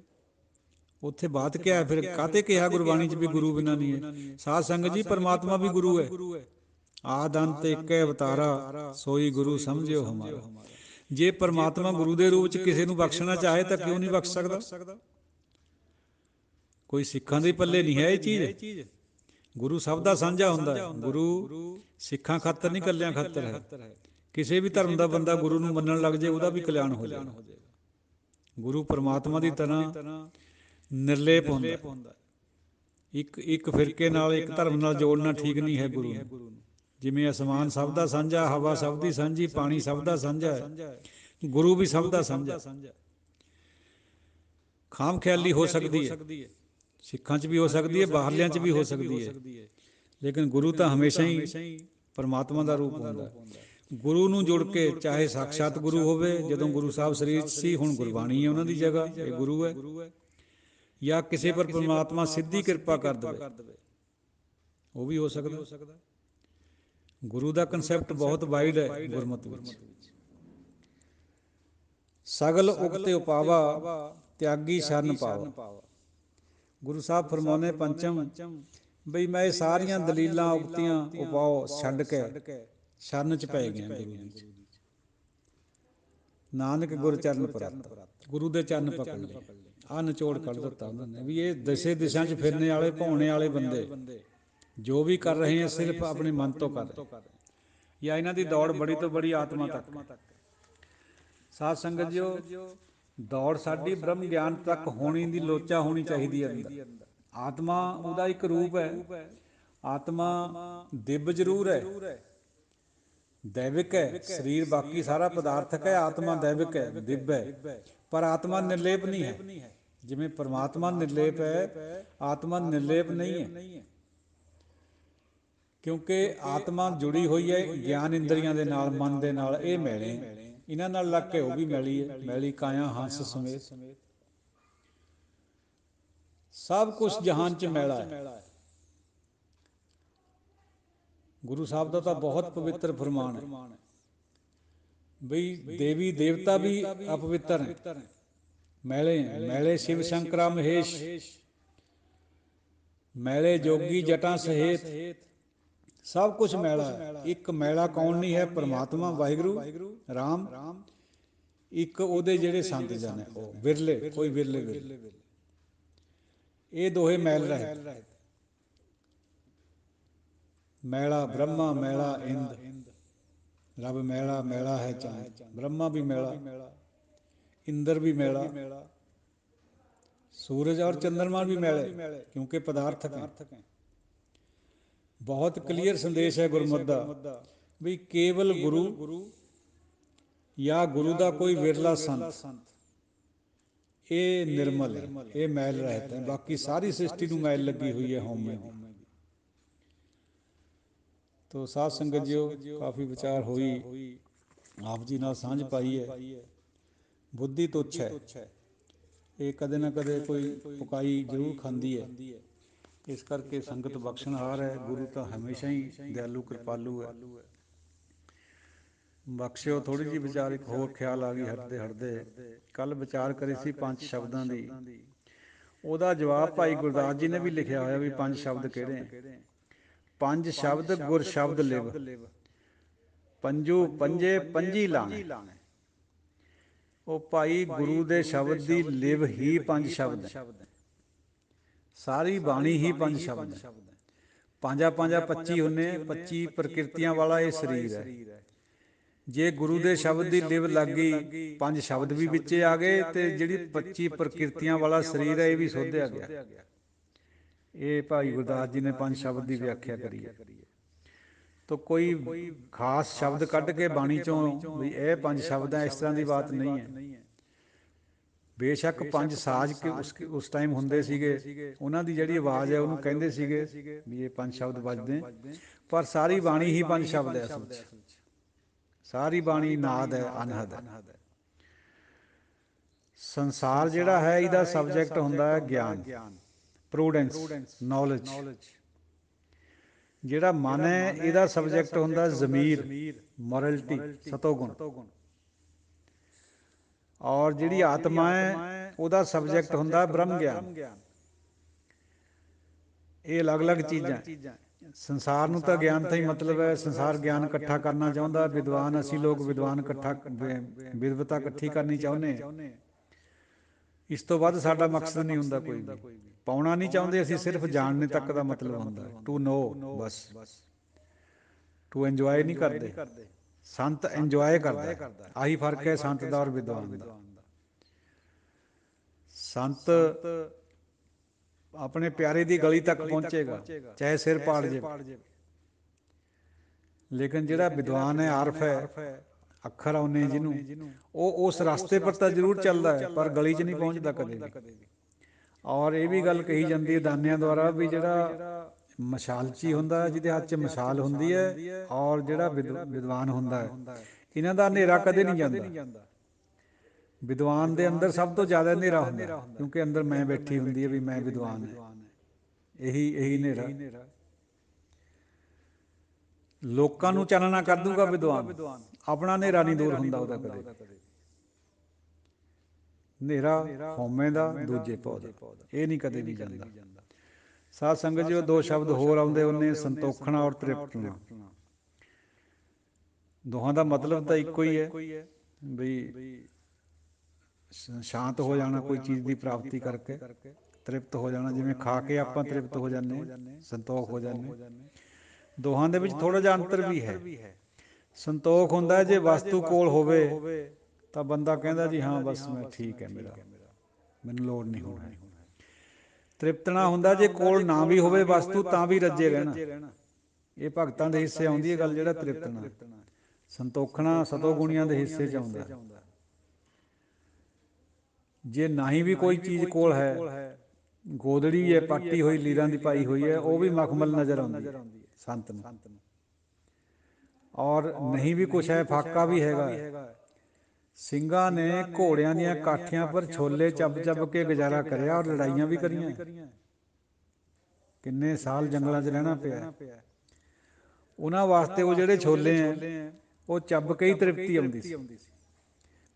ਉੱਥੇ ਬਾਤ ਕਿਹਾ, ਫਿਰ ਕਾਹਤੇ ਕਿਹਾ ਗੁਰਬਾਣੀ 'ਚ ਵੀ ਗੁਰੂ ਬਿਨਾਂ ਨਹੀਂ ਹੈ। ਸਾਧ ਸੰਗਤ ਜੀ, ਪਰਮਾਤਮਾ ਵੀ ਗੁਰੂ ਹੈ। ਆਦਿ ਅੰਤ ਏਕੈ ਅਵਤਾਰਾ, ਸੋਈ ਗੁਰੂ ਸਮਝਿਓ ਹਮਾਰਾ। ਜੇ ਪਰਮਾਤਮਾ ਗੁਰੂ ਦੇ ਰੂਪ 'ਚ ਕਿਸੇ ਨੂੰ ਬਖਸ਼ਣਾ ਚਾਹੇ ਤਾਂ ਕਿਉਂ ਨਹੀਂ ਬਖਸ਼ ਸਕਦਾ? ਕੋਈ ਸਿੱਖਾਂ ਦੇ ਪੱਲੇ ਨਹੀਂ ਹੈ ਇਹ ਚੀਜ਼। ਗੁਰੂ ਸਭ ਦਾ ਸਾਂਝਾ ਹੁੰਦਾ ਹੈ। ਗੁਰੂ ਸਿੱਖਾਂ ਖਾਤਰ ਨਹੀਂ, ਇਕੱਲਿਆਂ ਖਾਤਰ ਹੈ। ਕਿਸੇ ਵੀ ਧਰਮ ਦਾ ਬੰਦਾ ਗੁਰੂ ਨੂੰ ਮੰਨਣ ਲੱਗ ਜਾਏ, ਉਹਦਾ ਵੀ ਕਲਿਆਣ ਹੋ ਜਾਏਗਾ। ਗੁਰੂ ਪਰਮਾਤਮਾ ਦੀ ਤਰ੍ਹਾਂ ਨਿਰਲੇਪ ਹੁੰਦਾ। ਇੱਕ ਫਿਰਕੇ ਨਾਲ, ਇੱਕ ਧਰਮ ਨਾਲ ਜੋੜਨਾ ਠੀਕ ਨਹੀਂ ਹੈ ਗੁਰੂ ਨੂੰ। ਜਿਵੇਂ ਅਸਮਾਨ ਸਭ ਦਾ ਸਾਂਝਾ, ਹਵਾ ਸਭ ਦੀ ਸਾਂਝੀ, ਪਾਣੀ ਸਭ ਦਾ ਸਾਂਝਾ ਹੈ, ਗੁਰੂ ਵੀ ਸਭ ਦਾ ਸਾਂਝਾ। ਖਾਮ ਖਿਆਲੀ ਹੋ ਸਕਦੀ ਹੈ, ਸਿੱਖਾਂ 'ਚ ਵੀ ਹੋ ਸਕਦੀ ਹੈ, ਬਾਹਰਲਿਆਂ 'ਚ ਵੀ ਹੋ ਸਕਦੀ ਹੈ, ਲੇਕਿਨ ਗੁਰੂ ਤਾਂ ਹਮੇਸ਼ਾ ਹੀ ਪਰਮਾਤਮਾ ਦਾ ਰੂਪ ਹੁੰਦਾ ਹੈ। ਗੁਰੂ ਨੂੰ ਜੁੜ ਕੇ, ਚਾਹੇ ਸਾਖਸ਼ਾਤ ਗੁਰੂ ਹੋਵੇ, ਜਦੋਂ ਗੁਰੂ ਸਾਹਿਬ ਸਰੀਰ 'ਚ ਸੀ, ਹੁਣ ਗੁਰਬਾਣੀ ਹੈ ਉਹਨਾਂ ਦੀ ਜਗ੍ਹਾ, ਇਹ ਗੁਰੂ ਹੈ। ਜਾਂ ਕਿਸੇ ਪਰ ਪਰਮਾਤਮਾ ਸਿੱਧੀ ਕਿਰਪਾ ਕਰ ਦੇਵੇ, ਉਹ ਵੀ ਹੋ ਸਕਦਾ। ਗੁਰੂ ਦਾ ਕਨਸੈਪਟ ਬਹੁਤ ਵਾਈਡ ਹੈ ਗੁਰਮਤਿ ਵਿੱਚ। ਸਗਲ ਉਗਤੇ ਉਪਾਵਾ, ਤਿਆਗੀ ਸ਼ਰਨ ਪਾਵਾ। ਗੁਰੂ ਸਾਹਿਬ ਫਰਮਾਉਂਦੇ ਪੰਚਮ, ਬਈ ਮੈਂ ਇਹ ਸਾਰੀਆਂ ਦਲੀਲਾਂ, ਉਗਤੀਆਂ, ਉਪਾਅ ਛੱਡ ਕੇ ਸ਼ਰਨ 'ਚ ਪੈ ਗਿਆ ਗੁਰੂ ਦੀ। ਨਾਨਕ ਗੁਰ ਚਰਨ ਪਰਤ, ਗੁਰੂ ਦੇ ਚਰਨ ਪਕੜ ਲਏ। ਆਹ ਨਿਚੋੜ ਕੱਢ ਦਿੱਤਾ ਉਹਨਾਂ ਨੇ ਵੀ ਇਹ ਦਸੇ ਦਿਸ਼ਾ 'ਚ ਫਿਰਨੇ ਵਾਲੇ, ਭੌਣੇ ਵਾਲੇ ਬੰਦੇ ਜੋ ਵੀ ਕਰ ਰਹੇ ਹੈ, ਸਿਰਫ ਆਪਣੇ ਮਨ ਤੋਂ ਕਰ ਰਹੇ, ਜਾਂ ਇਹਨਾਂ ਦੀ ਦੌੜ ਬੜੀ ਤੋਂ ਬੜੀ ਆਤਮਾ ਤੱਕ। ਸਾਧ ਸੰਗਤ ਜੀਓ, ਦੌੜ ਸਾਡੀ ਬ੍ਰਹਮ ਗਿਆਨ ਤੱਕ ਹੋਣੀ ਦੀ ਲੋਚਾ ਹੋਣੀ ਚਾਹੀਦੀ ਹੈ ਅੰਦਰ। ਆਤਮਾ ਉਹਦਾ ਇੱਕ ਰੂਪ ਹੈ। ਆਤਮਾ ਦਿਵ ਜ਼ਰੂਰ ਹੈ, ਦੈਵਿਕ ਹੈ। ਸਰੀਰ ਬਾਕੀ ਸਾਰਾ ਪਦਾਰਥਕ ਹੈ, ਆਤਮਾ ਦੈਵਿਕ ਹੈ, ਦਿਵ ਹੈ। ਪਰ ਆਤਮਾ ਨਿਰਲੇਪ ਨਹੀਂ ਹੈ। ਜਿਵੇਂ ਪਰਮਾਤਮਾ ਨਿਰਲੇਪ ਹੈ, ਆਤਮਾ ਨਿਰਲੇਪ ਨਹੀਂ ਹੈ, ਕਿਉਂਕਿ ਆਤਮਾ ਜੁੜੀ ਹੋਈ ਹੈ ਗਿਆਨ ਇੰਦਰੀਆਂ ਦੇ ਨਾਲ, ਮਨ ਦੇ ਨਾਲ। ਇਹ ਮੈਲੇ, ਇਹਨਾਂ ਨਾਲ ਲੱਗ ਕੇ ਉਹ ਵੀ ਮੈਲੀ ਹੈ। ਮੈਲੀ ਕਾਇਆ ਹੰਸ ਸਮੇਤ, ਸਭ ਕੁਛ ਜਹਾਨ 'ਚ ਮੈਲਾ ਹੈ। ਗੁਰੂ ਸਾਹਿਬ ਦਾ ਤਾਂ ਬਹੁਤ ਪਵਿੱਤਰ ਫਰਮਾਨ ਹੈ ਬਈ ਦੇਵੀ ਦੇਵਤਾ ਵੀ ਅਪਵਿੱਤਰ ਹੈ, ਮੈਲੇ ਹੈ। ਮੈਲੇ ਸ਼ਿਵ ਸ਼ੰਕਰਾ ਮਹੇਸ਼, ਮੈਲੇ ਜੋਗੀ ਜਟਾਂ ਸਹੇਤ, ਸਭ ਕੁਛ ਮੈਲਾ ਹੈ। ਇੱਕ ਮੈਲਾ ਕੌਣ ਨਹੀਂ ਹੈ? ਪਰਮਾਤਮਾ ਵਾਹਿਗੁਰੂ ਰਾਮ। ਇੱਕ ਉਹਦੇ ਜਿਹੜੇ ਸੰਤ ਜਨ ਹੈ, ਉਹ ਵਿਰਲੇ, ਕੋਈ ਵਿਰਲੇ। ਇਹ ਦੋਹੇ ਮੈਲ ਰਹਿਤ। ਮੈਲਾ ਬ੍ਰਹਮਾ, ਮੈਲਾ ਇੰਦ। ਰੱਬ ਮੈਲਾ, ਮੈਲਾ ਹੈ ਚੰਦ। ਬ੍ਰਹਮਾ ਵੀ ਮੈਲਾ, ਇੰਦਰ ਵੀ ਮੈਲਾ, ਸੂਰਜ ਔਰ ਚੰਦਰਮਾ ਵੀ ਮੈਲੇ, ਕਿਉਂਕਿ ਪਦਾਰਥਕ ਹੈ। ਬਹੁਤ ਕਲੀਅਰ ਸੰਦੇਸ਼ ਹੈ ਗੁਰਮਤਿ ਦਾ ਵੀ ਕੇਵਲ ਗੁਰੂ ਜਾਂ ਗੁਰੂ ਦਾ ਕੋਈ ਵਿਰਲਾ ਸੰਤ, ਇਹ ਨਿਰਮਲ ਹੈ, ਇਹ ਮੈਲ ਰਹਿਤ ਹੈ। ਬਾਕੀ ਸਾਰੀ ਸ੍ਰਿਸ਼ਟੀ ਨੂੰ ਮੈਲ ਲੱਗੀ ਹੋਈ ਹੈ ਹਉਮੈ ਦੀ। ਤੋ ਸਾਧ ਸੰਗਤ ਜੀਓ, ਕਾਫੀ ਵਿਚਾਰ ਹੋਈ, ਆਪ ਜੀ ਨਾਲ ਸਾਂਝ ਪਾਈ ਹੈ। ਬੁੱਧੀ ਤੁੱਛ ਹੈ, ਇਹ ਕਦੇ ਨਾ ਕਦੇ ਕੋਈ ਪੁਕਾਈ ਜ਼ਰੂਰ ਖਾਂਦੀ ਹੈ। ਇਸ ਕਰਕੇ ਸੰਗਤ ਬਖਸ਼ਣਹਾਰ ਹੈ। ਗੁਰੂ ਤਾਂ ਹਮੇਸ਼ਾ ਹੀ ਦਿਆਲੂ ਕਿਰਪਾਲੂ ਹੈ। ਬਖਸ਼ਿਓ। ਥੋੜ੍ਹੀ ਜਿਹੀ ਵਿਚਾਰ ਇੱਕ ਹੋਰ ਖਿਆਲ ਆ ਗਈ ਹਟਦੇ। ਕੱਲ੍ਹ ਵਿਚਾਰ ਕਰੀ ਸੀ 5 ਸ਼ਬਦਾਂ ਦੀ, ਉਹਦਾ ਜਵਾਬ ਭਾਈ ਗੁਰਦਾਸ ਜੀ ਨੇ ਵੀ ਲਿਖਿਆ ਹੋਇਆ ਵੀ 5 ਸ਼ਬਦ ਕਿਹੜੇ ਹੈ। 5 ਸ਼ਬਦ ਗੁਰ ਸ਼ਬਦ ਲਿਵ, ਪੰਜੂ ਪੰਜੇ ਪੰਜੀ ਲਾਣੇ। ਉਹ ਭਾਈ ਗੁਰੂ ਦੇ ਸ਼ਬਦ ਦੀ ਲਿਵ ਹੀ 5 ਸ਼ਬਦ ਹੈ। ਸਾਰੀ ਬਾਣੀ ਹੀ 5 ਸ਼ਬਦ ਹੈ। ਪੰਜਾਂ 25 ਹੁੰਨੇ, 25 ਪ੍ਰਕਿਰਤੀਆਂ ਵਾਲਾ ਇਹ ਸਰੀਰ ਹੈ। ਜੇ ਗੁਰੂ ਦੇ ਸ਼ਬਦ ਦੀ ਲਿਵ ਲੱਗ ਗਈ, 5 ਸ਼ਬਦ ਵੀ ਵਿੱਚੇ ਆ ਗਏ, ਤੇ ਜਿਹੜੀ 25 ਪ੍ਰਕਿਰਤੀਆਂ ਵਾਲਾ ਸਰੀਰ ਹੈ, ਇਹ ਵੀ ਸੋਧਿਆ ਗਿਆ। ਇਹ ਭਾਈ ਗੁਰਦਾਸ ਜੀ ਨੇ 5 ਸ਼ਬਦ ਦੀ ਵਿਆਖਿਆ ਕਰੀ ਹੈ। ਤਾਂ ਕੋਈ ਖਾਸ ਸ਼ਬਦ ਕੱਢ ਕੇ ਬਾਣੀ ਚੋਂ ਵੀ ਇਹ 5 ਸ਼ਬਦ ਹੈ, ਇਸ ਤਰ੍ਹਾਂ ਦੀ ਬਾਤ ਨਹੀਂ ਹੈ। ਬੇਸ਼ੱਕ 5 ਸਾਜ਼ ਕਿ ਉਸ ਟਾਈਮ ਹੁੰਦੇ ਸੀਗੇ, ਉਹਨਾਂ ਦੀ ਜਿਹੜੀ ਆਵਾਜ਼ ਹੈ ਉਹਨੂੰ ਕਹਿੰਦੇ ਸੀਗੇ ਵੀ ਇਹ 5 ਸ਼ਬਦ ਵੱਜਦੇ, ਪਰ ਸਾਰੀ ਬਾਣੀ ਹੀ 5 ਸ਼ਬਦ ਹੈ ਅਸਲ 'ਚ। ਸਾਰੀ ਬਾਣੀ ਨਾਦ ਹੈ, ਅਨਹਦ ਹੈ। ਸੰਸਾਰ ਜਿਹੜਾ ਹੈ ਇਹਦਾ ਸਬਜੈਕਟ ਹੁੰਦਾ ਹੈ ਗਿਆਨ, ਪ੍ਰੂਡੈਂਸ, ਨੌਲੇਜ। ਜਿਹੜਾ ਮਨ ਹੈ ਇਹਦਾ ਸਬਜੈਕਟ ਹੁੰਦਾ ਜ਼ਮੀਰ, ਮੋਰਲਿਟੀ, ਸਤੋਗੁਣ। ਔਰ ਜਿਹੜੀ ਆਤਮਾ ਹੈ ਉਹਦਾ ਸਬਜੈਕਟ ਹੁੰਦਾ ਬ੍ਰਹਮ ਗਿਆਨ। ਇਹ ਅਲੱਗ ਅਲੱਗ ਚੀਜ਼ਾਂ। ਸੰਸਾਰ ਨੂੰ ਤਾਂ ਗਿਆਨ ਤਾਂ ਹੀ ਮਤਲਬ ਹੈ, ਸੰਸਾਰ ਗਿਆਨ ਇਕੱਠਾ ਕਰਨਾ ਚਾਹੁੰਦਾ ਵਿਦਵਾਨ, ਅਸੀਂ ਲੋਕ ਵਿਦਵਾਨ ਇਕੱਠਾ, ਵਿਦਵਤਾ ਇਕੱਠੀ ਕਰਨੀ ਚਾਹੁੰਦੇ। ਇਸ ਤੋਂ ਵੱਧ ਸਾਡਾ ਮਕਸਦ ਨਹੀਂ ਹੁੰਦਾ ਕੋਈ ਵੀ, ਪਾਉਣਾ ਨਹੀਂ ਚਾਹੁੰਦੇ ਅਸੀਂ, ਸਿਰਫ ਜਾਣਨੇ ਤੱਕ ਦਾ ਮਤਲਬ ਹੁੰਦਾ, ਟੂ ਨੋ ਬਸ। ਟੂ ਇੰਜੋਏ ਨਹੀਂ ਕਰਦੇ। ਸੰਤ ਇੰਜੋਏ ਕਰਦਾ, ਆਹੀ ਫਰਕ ਹੈ ਸੰਤ ਦਾ ਔਰ ਵਿਦਵਾਨ ਦਾ। ਸੰਤ ਆਪਣੇ ਪਿਆਰੇ ਦੀ ਗਲੀ ਤੱਕ ਪਹੁੰਚੇਗਾ ਚਾਹੇ ਸਿਰ ਪਾੜ ਜੇ, ਲੇਕਿਨ ਜਿਹੜਾ ਵਿਦਵਾਨ ਹੈ, ਆਰਫ ਹੈ, ਅੱਖਰ ਆਉਨੇ ਜਿਹਨੂੰ, ਉਹ ਉਸ ਰਸਤੇ ਪਰ ਤਾਂ ਜ਼ਰੂਰ ਚੱਲਦਾ ਹੈ ਪਰ ਗਲੀ 'ਚ ਨਹੀਂ ਪਹੁੰਚਦਾ ਕਦੇ ਵੀ। ਔਰ ਇਹ ਵੀ ਗੱਲ ਕਹੀ ਜਾਂਦੀ ਹੈ ਦਾਨਿਆਂ ਦੁਆਰਾ ਵੀ ਜਿਹੜਾ ਮਸ਼ਾਲਚੀ ਹੁੰਦਾ, ਜਿਹਦੇ ਹੱਥ 'ਚ ਮਸ਼ਾਲ ਹੁੰਦੀ ਹੈ, ਔਰ ਜਿਹੜਾ ਵਿਦਵਾਨ ਹੁੰਦਾ ਹੈ, ਇਹਨਾਂ ਦਾ ਹਨੇਰਾ ਕਦੇ ਨਹੀਂ ਜਾਂਦਾ। ਵਿਦਵਾਨ ਦੇ ਅੰਦਰ ਸਭ ਤੋਂ ਜ਼ਿਆਦਾ ਹਨੇਰਾ ਹੁੰਦਾ, ਕਿਉਂਕਿ ਅੰਦਰ ਮੈਂ ਬੈਠੀ ਹੁੰਦੀ ਹੈ ਵੀ ਮੈਂ ਵਿਦਵਾਨ ਹੈ। ਇਹੀ ਹਨੇਰਾ ਲੋਕਾਂ ਨੂੰ ਚਾਨਣਾ ਕਰ ਦੂਗਾ ਵਿਦਵਾਨ, ਆਪਣਾ ਹਨੇਰਾ ਨਹੀਂ ਦੂਰ ਹੁੰਦਾ ਉਹਦਾ ਕਦੇ। ਹਨੇਰਾ ਹਉਮੈ ਦਾ, ਦੂਜੇ ਭਉ ਦਾ, ਇਹ ਨਹੀਂ ਕਦੇ ਵੀ ਜਾਂਦਾ। ਸਾਧ ਸੰਗਤ ਜੀ, ਉਹ 2 ਸ਼ਬਦ ਹੋਰ ਆਉਂਦੇ ਉਹਨੇ, ਸੰਤੋਖਣਾ ਔਰ ਤ੍ਰਿਪਤਣਾ। ਦੋਹਾਂ ਦਾ ਮਤਲਬ ਤਾਂ ਇੱਕੋ ਹੀ ਹੈ ਬਈ ਸ਼ਾਂਤ ਹੋ ਜਾਣਾ ਕੋਈ ਚੀਜ਼ ਦੀ ਪ੍ਰਾਪਤੀ ਕਰਕੇ, ਤ੍ਰਿਪਤ ਹੋ ਜਾਣਾ, ਜਿਵੇਂ ਖਾ ਕੇ ਆਪਾਂ ਤ੍ਰਿਪਤ ਹੋ ਜਾਂਦੇ ਹਾਂ, ਸੰਤੋਖ ਹੋ ਜਾਂਦੇ। ਦੋਹਾਂ ਦੇ ਵਿੱਚ ਥੋੜ੍ਹਾ ਜਿਹਾ ਅੰਤਰ ਵੀ ਹੈ। ਸੰਤੋਖ ਹੁੰਦਾ ਜੇ ਵਸਤੂ ਕੋਲ ਹੋਵੇ ਤਾਂ ਬੰਦਾ ਕਹਿੰਦਾ ਜੀ ਹਾਂ ਬਸ ਮੈਂ ਠੀਕ ਹੈ, ਮੈਨੂੰ ਲੋੜ ਨਹੀਂ ਹੁਣ ਹੈ। ਤ੍ਰਿਪਤਣਾ ਹੁੰਦਾ ਜੇ ਕੋਲ ਨਾ ਵੀ ਹੋਵੇ ਵਸਤੂ ਤਾਂ ਵੀ ਰੱਜੇ ਰਹਿਣਾ। ਇਹ ਭਗਤਾਂ ਦੇ ਹਿੱਸੇ ਆਉਂਦੀ ਹੈ ਗੱਲ, ਜਿਹੜਾ ਤ੍ਰਿਪਤਣਾ। ਸੰਤੋਖਣਾ ਸਤੋਗੁਣੀਆਂ ਦੇ ਹਿੱਸੇ 'ਚ ਆਉਂਦਾ। ਜੇ ਨਹੀਂ ਵੀ ਕੋਈ ਚੀਜ਼ ਕੋਲ ਹੈ, ਗੋਦੜੀ ਹੈ ਪਾਟੀ ਹੋਈ, ਲੀਰਾਂ ਦੀ ਪਾਈ ਹੋਈ ਹੈ, ਉਹ ਵੀ ਮਖਮਲ ਨਜ਼ਰ ਆਉਂਦੀ ਹੈ ਸੰਤ ਨੂੰ। ਔਰ ਨਹੀਂ ਵੀ ਕੁਛ ਹੈ, ਫਾਕਾ ਵੀ ਹੈਗਾ। ਸਿੰਘਾਂ ਨੇ ਘੋੜਿਆਂ ਦੀਆਂ ਕਾਠੀਆਂ ਪਰ ਛੋਲੇ ਚੱਬ ਚੱਬ ਕੇ ਗੁਜ਼ਾਰਾ ਕਰਿਆ ਔਰ ਲੜਾਈਆਂ ਵੀ ਕਰੀਆਂ। ਕਿੰਨੇ ਸਾਲ ਜੰਗਲਾਂ 'ਚ ਰਹਿਣਾ ਪਿਆ ਉਹਨਾਂ ਵਾਸਤੇ। ਉਹ ਜਿਹੜੇ ਛੋਲੇ ਹੈ ਉਹ ਚੱਬ ਕੇ ਹੀ ਤ੍ਰਿਪਤੀ ਆਉਂਦੀ ਸੀ।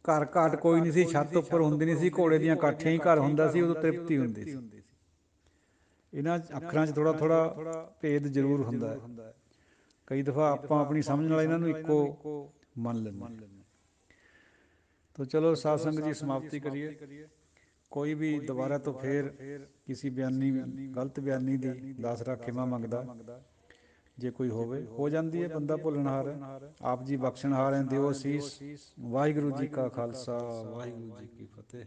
ਘਰ ਘਾਟ ਕੋਈ ਨਹੀਂ ਸੀ, ਛੱਤ ਉੱਪਰ ਹੁੰਦੀ ਨਹੀਂ ਸੀ, ਘੋੜੇ ਦੀਆਂ ਕਾਠੀਆਂ ਹੀ ਘਰ ਹੁੰਦਾ ਸੀ, ਉਦੋਂ ਤ੍ਰਿਪਤੀ ਹੁੰਦੀ ਸੀ। ਇਹਨਾਂ ਅੱਖਰਾਂ 'ਚ ਥੋੜ੍ਹਾ ਥੋੜ੍ਹਾ ਭੇਦ ਜ਼ਰੂਰ ਹੁੰਦਾ ਹੈ। ਕਈ ਦਫਾ ਆਪਾਂ ਆਪਣੀ ਸਮਝ ਨਾਲ ਇਹਨਾਂ ਨੂੰ ਇੱਕੋ ਮੰਨ ਲੈਂਦੇ। ਤਾਂ ਚਲੋ ਸਾਧ ਸੰਗਤ ਜੀ, ਸਮਾਪਤੀ ਕਰੀਏ। ਕੋਈ ਵੀ ਦੁਬਾਰਾ ਤੋਂ ਫੇਰ ਕਿਸੇ ਬਿਆਨੀ, ਗਲਤ ਬਿਆਨੀ ਦੀ ਦਾਸਰਾ ਖਿਮਾ ਮੰਗਦਾ ਜੇ ਕੋਈ ਹੋਵੇ। ਹੋ ਜਾਂਦੀ ਹੈ, ਬੰਦਾ ਭੁੱਲਣਹਾਰ ਹੈ। ਆਪ ਜੀ ਬਖਸ਼ਣਹਾਰ ਹੈ, ਦਿਓ ਅਸੀਸ। ਵਾਹਿਗੁਰੂ ਜੀ ਕਾ ਖਾਲਸਾ, ਵਾਹਿਗੁਰੂ ਜੀ ਕੀ ਫਤਿਹ।